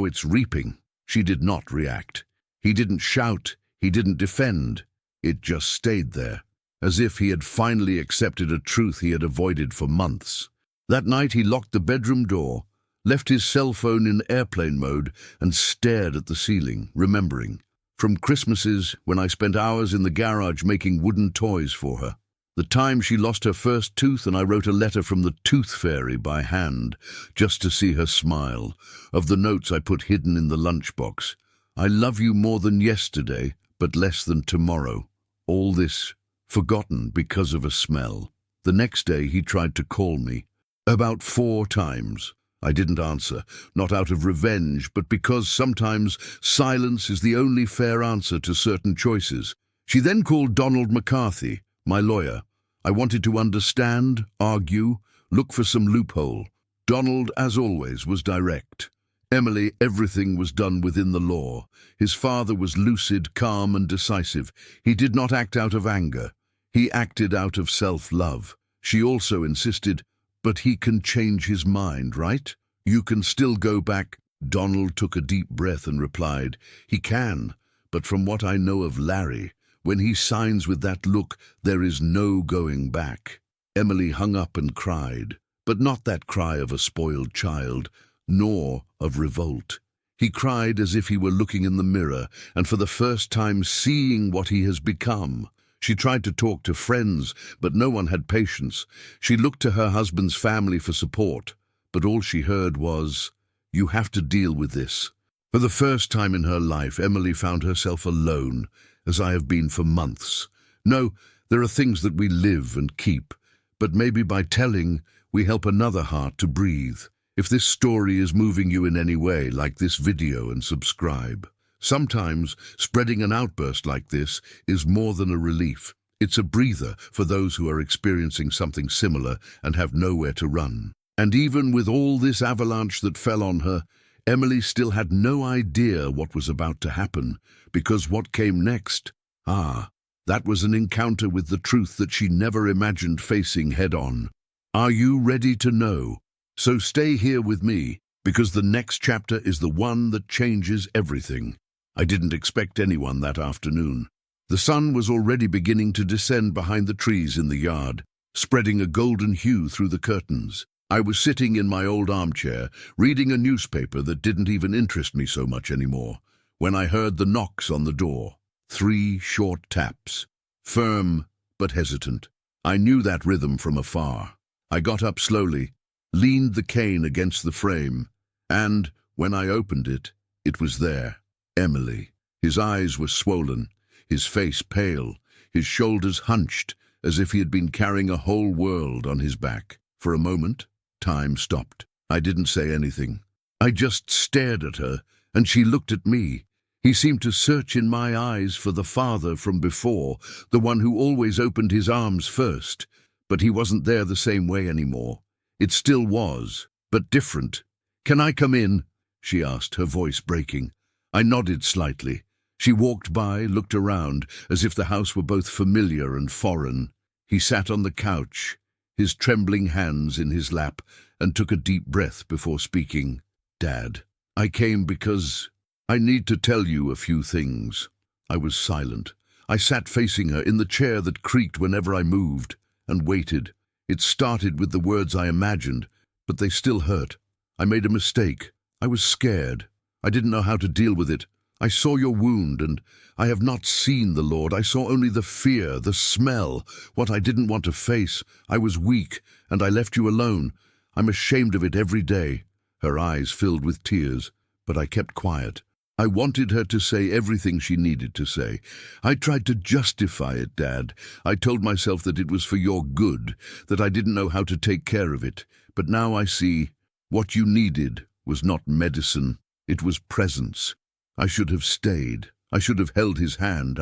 it's reaping." She did not react. He didn't shout. He didn't defend. It just stayed there, as if he had finally accepted a truth he had avoided for months. That night he locked the bedroom door, left his cell phone in airplane mode, and stared at the ceiling, remembering. From Christmases, when I spent hours in the garage making wooden toys for her. The time she lost her first tooth and I wrote a letter from the tooth fairy by hand, just to see her smile. Of the notes I put hidden in the lunchbox. "I love you more than yesterday, but less than tomorrow." All this forgotten because of a smell. The next day he tried to call me. About 4 times. I didn't answer, not out of revenge, but because sometimes silence is the only fair answer to certain choices. She then called Donald McCarthy, my lawyer. I wanted to understand, argue, look for some loophole. Donald, as always, was direct. Emily, everything was done within the law. His father was lucid, calm, and decisive. He did not act out of anger. He acted out of self-love. She also insisted, "But he can change his mind, right? You can still go back." Donald took a deep breath and replied, "He can, but from what I know of Larry, when he signs with that look, there is no going back." Emily hung up and cried, but not that cry of a spoiled child, nor of revolt. He cried as if he were looking in the mirror and for the first time seeing what he has become. She tried to talk to friends, but no one had patience. She looked to her husband's family for support, but all she heard was, "You have to deal with this." For the first time in her life, Emily found herself alone, as I have been for months. No, there are things that we live and keep, but maybe by telling, we help another heart to breathe. If this story is moving you in any way, like this video and subscribe. Sometimes spreading an outburst like this is more than a relief. It's a breather for those who are experiencing something similar and have nowhere to run. And even with all this avalanche that fell on her, Emily still had no idea what was about to happen, because what came next, that was an encounter with the truth that she never imagined facing head-on. Are you ready to know? So stay here with me, because the next chapter is the one that changes everything. I didn't expect anyone that afternoon. The sun was already beginning to descend behind the trees in the yard, spreading a golden hue through the curtains. I was sitting in my old armchair, reading a newspaper that didn't even interest me so much anymore, when I heard the knocks on the door. 3 short taps. Firm, but hesitant. I knew that rhythm from afar. I got up slowly, leaned the cane against the frame, and, when I opened it, it was there. Emily. His eyes were swollen, his face pale, his shoulders hunched, as if he had been carrying a whole world on his back. For a moment, time stopped. I didn't say anything. I just stared at her, and she looked at me. He seemed to search in my eyes for the father from before, the one who always opened his arms first. But he wasn't there the same way anymore. It still was, but different. "Can I come in?" she asked, her voice breaking. I nodded slightly. She walked by, looked around, as if the house were both familiar and foreign. He sat on the couch, his trembling hands in his lap, and took a deep breath before speaking. "Dad, I came because I need to tell you a few things." I was silent. I sat facing her in the chair that creaked whenever I moved, and waited. It started with the words I imagined, but they still hurt. I made a mistake. I was scared. I didn't know how to deal with it. I saw your wound, and I have not seen the Lord. I saw only the fear, the smell, what I didn't want to face. I was weak, and I left you alone. I'm ashamed of it every day. Her eyes filled with tears, but I kept quiet. I wanted her to say everything she needed to say. I tried to justify it, Dad. I told myself that it was for your good, that I didn't know how to take care of it. But now I see what you needed was not medicine. It was presence. I should have stayed. I should have held his hand.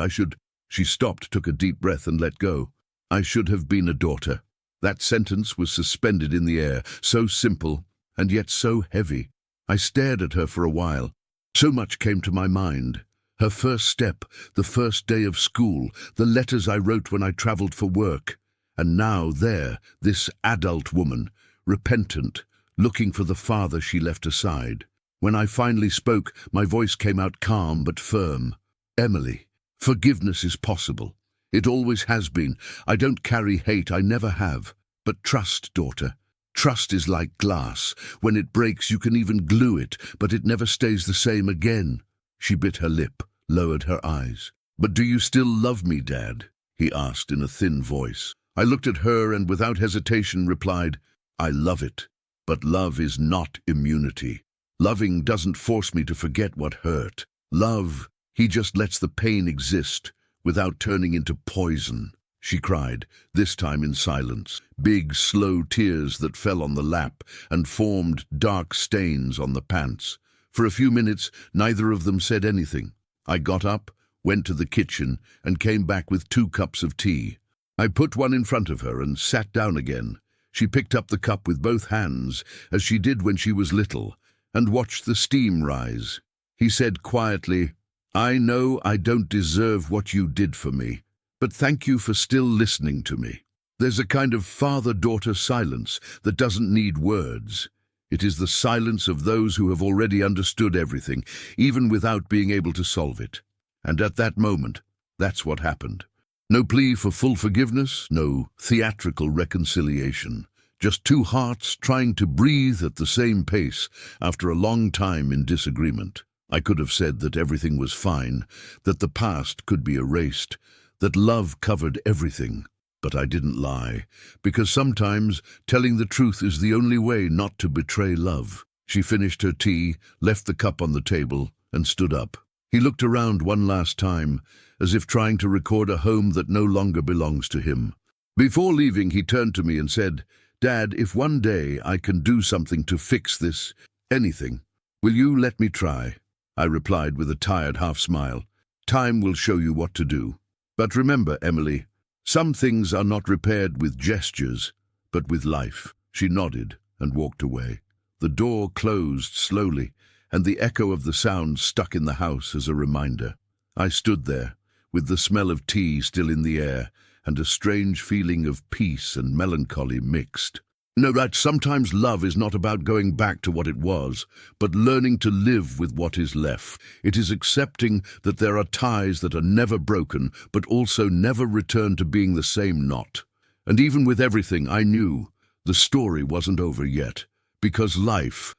She stopped, took a deep breath, and let go. I should have been a daughter. That sentence was suspended in the air, so simple, and yet so heavy. I stared at her for a while. So much came to my mind. Her first step, the first day of school, the letters I wrote when I traveled for work. And now there, this adult woman, repentant, looking for the father she left aside. When I finally spoke, my voice came out calm but firm. "Emily, forgiveness is possible. It always has been. I don't carry hate, I never have. But trust, daughter. Trust is like glass. When it breaks, you can even glue it, but it never stays the same again." She bit her lip, lowered her eyes. "But do you still love me, Dad?" he asked in a thin voice. I looked at her and without hesitation replied, "I love it. But love is not immunity. Loving doesn't force me to forget what hurt. Love, he just lets the pain exist without turning into poison." She cried, this time in silence, big, slow tears that fell on the lap and formed dark stains on the pants. For a few minutes, neither of them said anything. I got up, went to the kitchen, and came back with 2 cups of tea. I put one in front of her and sat down again. She picked up the cup with both hands, as she did when she was little, and watched the steam rise. He said quietly, "I know I don't deserve what you did for me, but thank you for still listening to me." There's a kind of father-daughter silence that doesn't need words. It is the silence of those who have already understood everything, even without being able to solve it. And at that moment, that's what happened. No plea for full forgiveness, no theatrical reconciliation. Just two hearts trying to breathe at the same pace after a long time in disagreement. I could have said that everything was fine, that the past could be erased, that love covered everything. But I didn't lie, because sometimes telling the truth is the only way not to betray love. She finished her tea, left the cup on the table, and stood up. He looked around one last time, as if trying to record a home that no longer belongs to him. Before leaving, he turned to me and said, "Dad, if one day I can do something to fix this, anything, will you let me try?" I replied with a tired half-smile. "Time will show you what to do. But remember, Emily, some things are not repaired with gestures, but with life." She nodded and walked away. The door closed slowly, and the echo of the sound stuck in the house as a reminder. I stood there, with the smell of tea still in the air, and a strange feeling of peace and melancholy mixed. No, that sometimes love is not about going back to what it was, but learning to live with what is left. It is accepting that there are ties that are never broken, but also never return to being the same knot. And even with everything, I knew the story wasn't over yet, because life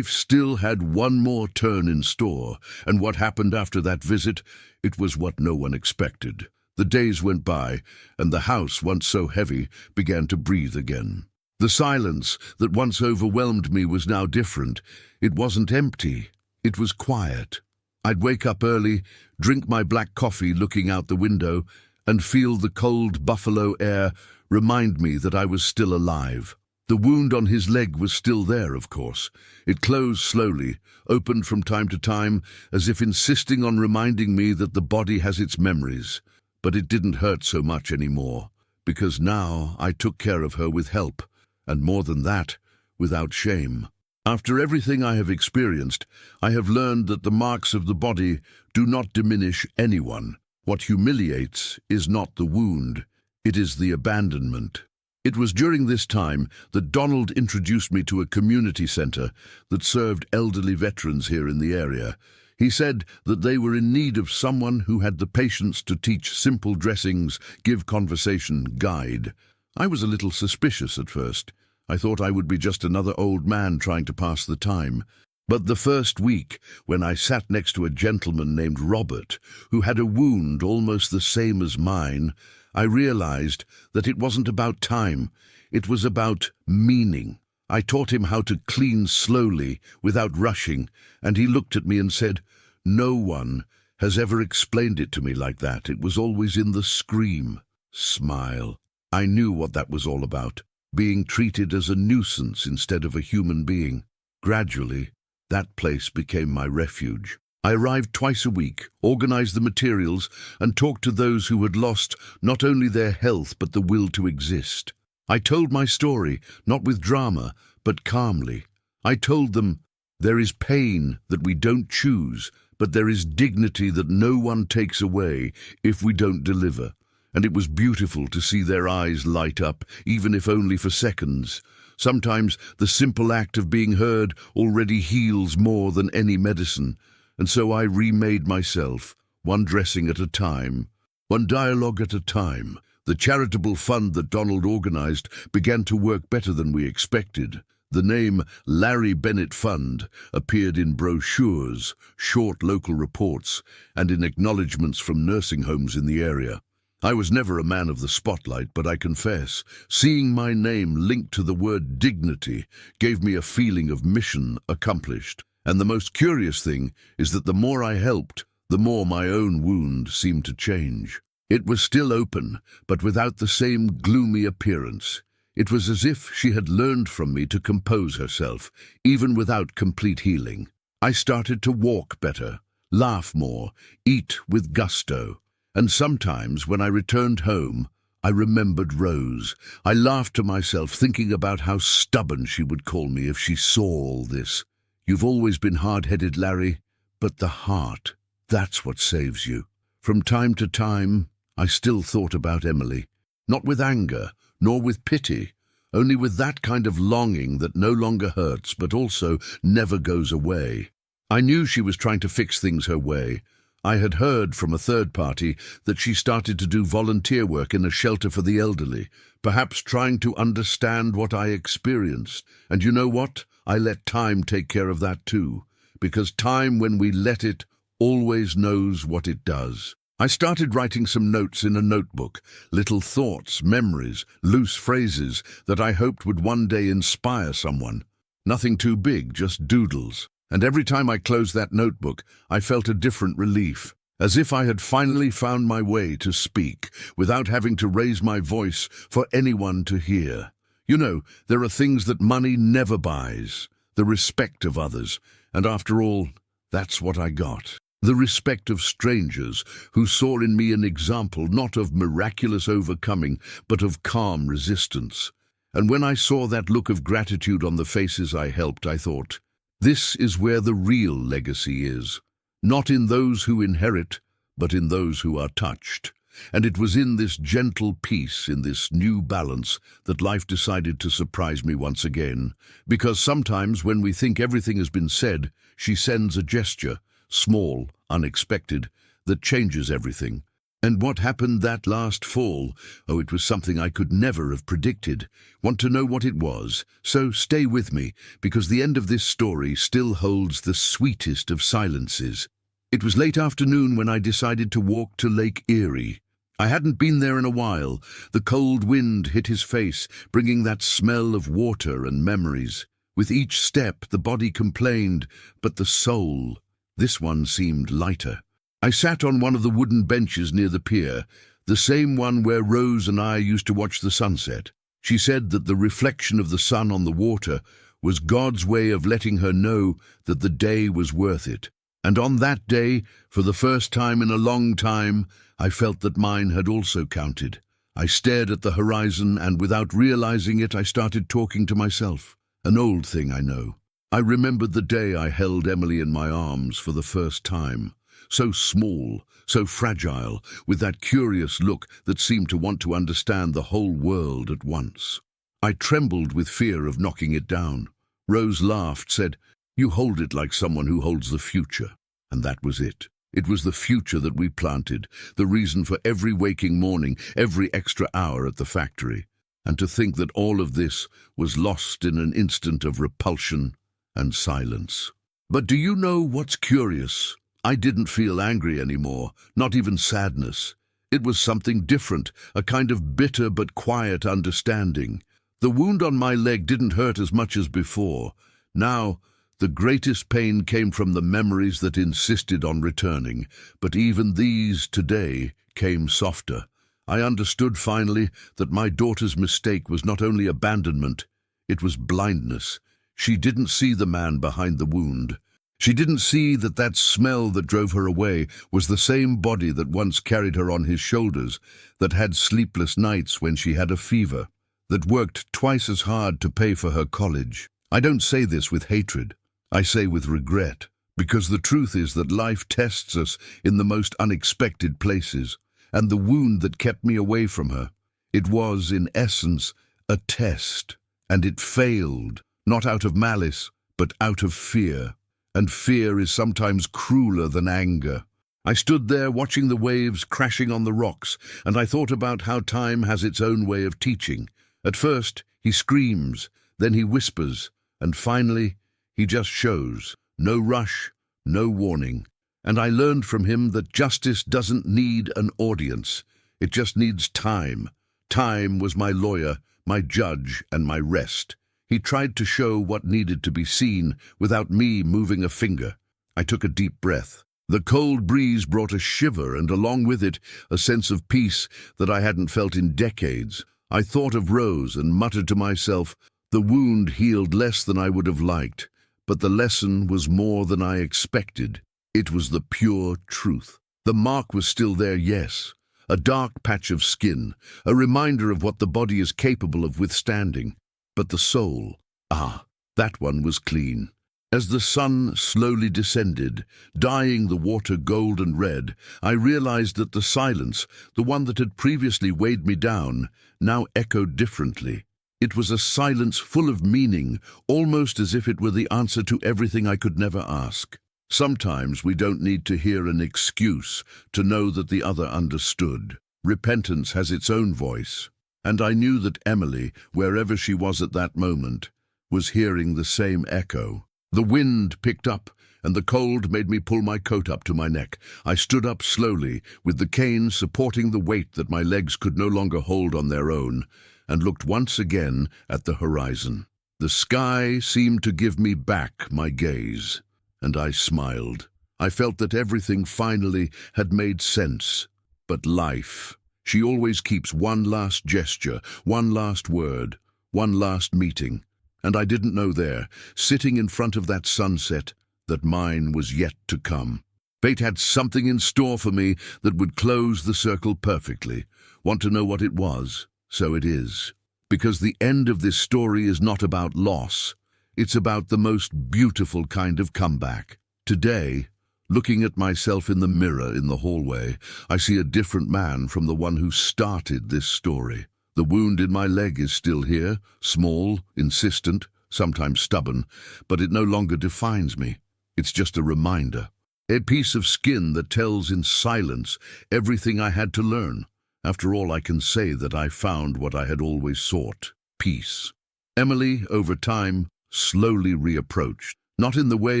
still had one more turn in store, and what happened after that visit, it was what no one expected. The days went by, and the house, once so heavy, began to breathe again. The silence that once overwhelmed me was now different. It wasn't empty, it was quiet. I'd wake up early, drink my black coffee looking out the window, and feel the cold buffalo air remind me that I was still alive. The wound on his leg was still there, of course. It closed slowly, opened from time to time, as if insisting on reminding me that the body has its memories. But it didn't hurt so much anymore, because now I took care of her with help. And more than that, without shame. After everything I have experienced, I have learned that the marks of the body do not diminish anyone. What humiliates is not the wound, it is the abandonment. It was during this time that Donald introduced me to a community center that served elderly veterans here in the area. He said that they were in need of someone who had the patience to teach simple dressings, give conversation, guide. I was a little suspicious at first. I thought I would be just another old man trying to pass the time. But the first week, when I sat next to a gentleman named Robert, who had a wound almost the same as mine, I realized that it wasn't about time, it was about meaning. I taught him how to clean slowly, without rushing, and he looked at me and said, "No one has ever explained it to me like that. It was always in the scream." Smile. I knew what that was all about, being treated as a nuisance instead of a human being. Gradually, that place became my refuge. I arrived twice a week, organized the materials, and talked to those who had lost not only their health but the will to exist. I told my story, not with drama, but calmly. I told them, there is pain that we don't choose, but there is dignity that no one takes away if we don't deliver. And it was beautiful to see their eyes light up, even if only for seconds. Sometimes the simple act of being heard already heals more than any medicine. And so I remade myself, one dressing at a time, one dialogue at a time. The charitable fund that Donald organized began to work better than we expected. The name Larry Bennett Fund appeared in brochures, short local reports, and in acknowledgements from nursing homes in the area. I was never a man of the spotlight, but I confess, seeing my name linked to the word dignity gave me a feeling of mission accomplished. And the most curious thing is that the more I helped, the more my own wound seemed to change. It was still open, but without the same gloomy appearance. It was as if she had learned from me to compose herself, even without complete healing. I started to walk better, laugh more, eat with gusto. And sometimes, when I returned home, I remembered Rose. I laughed to myself, thinking about how stubborn she would call me if she saw all this. You've always been hard-headed, Larry, but the heart, that's what saves you. From time to time, I still thought about Emily, not with anger, nor with pity, only with that kind of longing that no longer hurts but also never goes away. I knew she was trying to fix things her way. I had heard from a third party that she started to do volunteer work in a shelter for the elderly, perhaps trying to understand what I experienced. And you know what? I let time take care of that too, because time, when we let it, always knows what it does. I started writing some notes in a notebook, little thoughts, memories, loose phrases that I hoped would one day inspire someone. Nothing too big, just doodles. And every time I closed that notebook, I felt a different relief, as if I had finally found my way to speak without having to raise my voice for anyone to hear. You know, there are things that money never buys, the respect of others, and after all, that's what I got. The respect of strangers who saw in me an example not of miraculous overcoming, but of calm resistance. And when I saw that look of gratitude on the faces I helped, I thought, this is where the real legacy is, not in those who inherit, but in those who are touched. And it was in this gentle peace, in this new balance, that life decided to surprise me once again. Because sometimes when we think everything has been said, she sends a gesture, small, unexpected, that changes everything. And what happened that last fall? Oh, it was something I could never have predicted. Want to know what it was? So stay with me, because the end of this story still holds the sweetest of silences. It was late afternoon when I decided to walk to Lake Erie. I hadn't been there in a while. The cold wind hit his face, bringing that smell of water and memories. With each step, the body complained, but the soul, this one seemed lighter. I sat on one of the wooden benches near the pier, the same one where Rose and I used to watch the sunset. She said that the reflection of the sun on the water was God's way of letting her know that the day was worth it. And on that day, for the first time in a long time, I felt that mine had also counted. I stared at the horizon, and without realizing it, I started talking to myself. An old thing, I know. I remembered the day I held Emily in my arms for the first time. So small, so fragile, with that curious look that seemed to want to understand the whole world at once. I trembled with fear of knocking it down. Rose laughed, said, "You hold it like someone who holds the future." And that was it. It was the future that we planted, the reason for every waking morning, every extra hour at the factory. And to think that all of this was lost in an instant of repulsion and silence. But do you know what's curious? I didn't feel angry anymore, not even sadness. It was something different, a kind of bitter but quiet understanding. The wound on my leg didn't hurt as much as before. Now, the greatest pain came from the memories that insisted on returning, but even these, today, came softer. I understood finally that my daughter's mistake was not only abandonment, it was blindness. She didn't see the man behind the wound. She didn't see that that smell that drove her away was the same body that once carried her on his shoulders, that had sleepless nights when she had a fever, that worked twice as hard to pay for her college. I don't say this with hatred. I say with regret, because the truth is that life tests us in the most unexpected places, and the wound that kept me away from her, it was, in essence, a test, and it failed, not out of malice, but out of fear. And fear is sometimes crueler than anger. I stood there watching the waves crashing on the rocks, and I thought about how time has its own way of teaching. At first, he screams, then he whispers, and finally, he just shows. No rush, no warning. And I learned from him that justice doesn't need an audience. It just needs time. Time was my lawyer, my judge, and my rest. He tried to show what needed to be seen without me moving a finger. I took a deep breath. The cold breeze brought a shiver, and along with it, a sense of peace that I hadn't felt in decades. I thought of Rose and muttered to myself, the wound healed less than I would have liked, but the lesson was more than I expected. It was the pure truth. The mark was still there, yes. A dark patch of skin, a reminder of what the body is capable of withstanding. But the soul, that one was clean. As the sun slowly descended, dyeing the water gold and red, I realized that the silence, the one that had previously weighed me down, now echoed differently. It was a silence full of meaning, almost as if it were the answer to everything I could never ask. Sometimes we don't need to hear an excuse to know that the other understood. Repentance has its own voice, and I knew that Emily, wherever she was at that moment, was hearing the same echo. The wind picked up, and the cold made me pull my coat up to my neck. I stood up slowly, with the cane supporting the weight that my legs could no longer hold on their own, and looked once again at the horizon. The sky seemed to give me back my gaze, and I smiled. I felt that everything finally had made sense. But life, she always keeps one last gesture, one last word, one last meeting. And I didn't know there, sitting in front of that sunset, that mine was yet to come. Fate had something in store for me that would close the circle perfectly. Want to know what it was? So it is. Because the end of this story is not about loss. It's about the most beautiful kind of comeback. Today, looking at myself in the mirror in the hallway, I see a different man from the one who started this story. The wound in my leg is still here, small, insistent, sometimes stubborn, but it no longer defines me. It's just a reminder, a piece of skin that tells in silence everything I had to learn. After all, I can say that I found what I had always sought, peace. Emily, over time, slowly reapproached, not in the way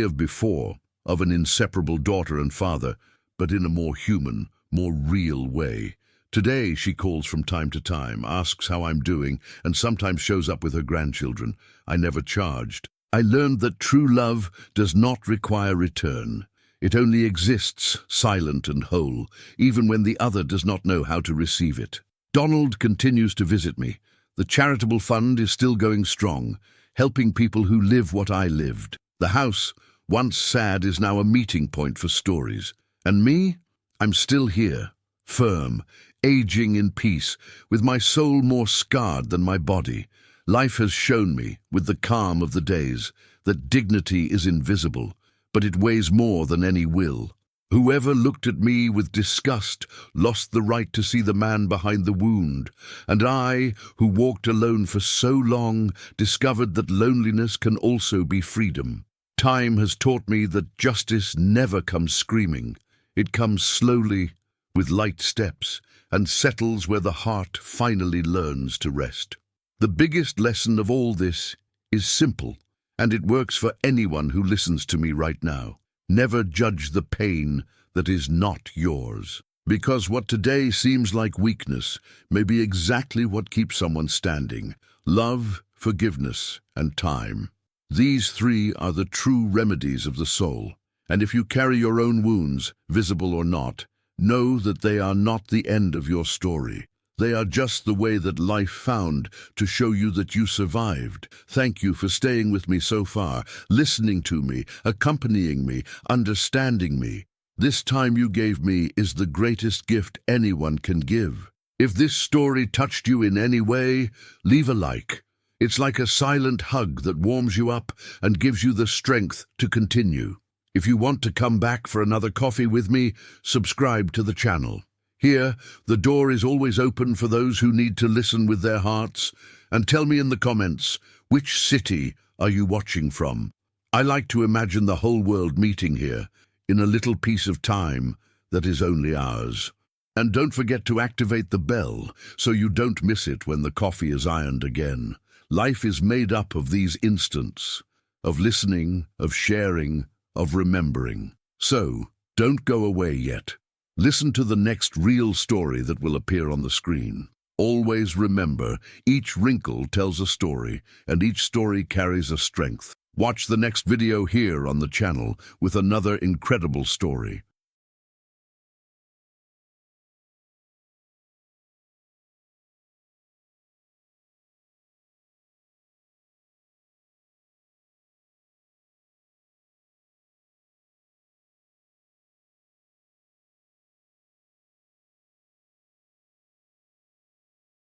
of before, of an inseparable daughter and father, but in a more human, more real way. Today she calls from time to time, asks how I'm doing, and sometimes shows up with her grandchildren. I never charged. I learned that true love does not require return. It only exists, silent and whole, even when the other does not know how to receive it. Donald continues to visit me. The charitable fund is still going strong, helping people who live what I lived. The house, once sad, is now a meeting point for stories. And me? I'm still here, firm, aging in peace, with my soul more scarred than my body. Life has shown me, with the calm of the days, that dignity is invisible, but it weighs more than any will. Whoever looked at me with disgust lost the right to see the man behind the wound, and I, who walked alone for so long, discovered that loneliness can also be freedom. Time has taught me that justice never comes screaming. It comes slowly, with light steps, and settles where the heart finally learns to rest. The biggest lesson of all this is simple, and it works for anyone who listens to me right now. Never judge the pain that is not yours, because what today seems like weakness may be exactly what keeps someone standing. Love, forgiveness, and time. These three are the true remedies of the soul, and if you carry your own wounds, visible or not, know that they are not the end of your story. They are just the way that life found to show you that you survived. Thank you for staying with me so far, listening to me, accompanying me, understanding me. This time you gave me is the greatest gift anyone can give. If this story touched you in any way, leave a like. It's like a silent hug that warms you up and gives you the strength to continue. If you want to come back for another coffee with me, subscribe to the channel. Here, the door is always open for those who need to listen with their hearts. And tell me in the comments, which city are you watching from? I like to imagine the whole world meeting here, in a little piece of time that is only ours. And don't forget to activate the bell, so you don't miss it when the coffee is ironed again. Life is made up of these instants, of listening, of sharing, of remembering. So, don't go away yet. Listen to the next real story that will appear on the screen. Always remember, each wrinkle tells a story, and each story carries a strength. Watch the next video here on the channel with another incredible story.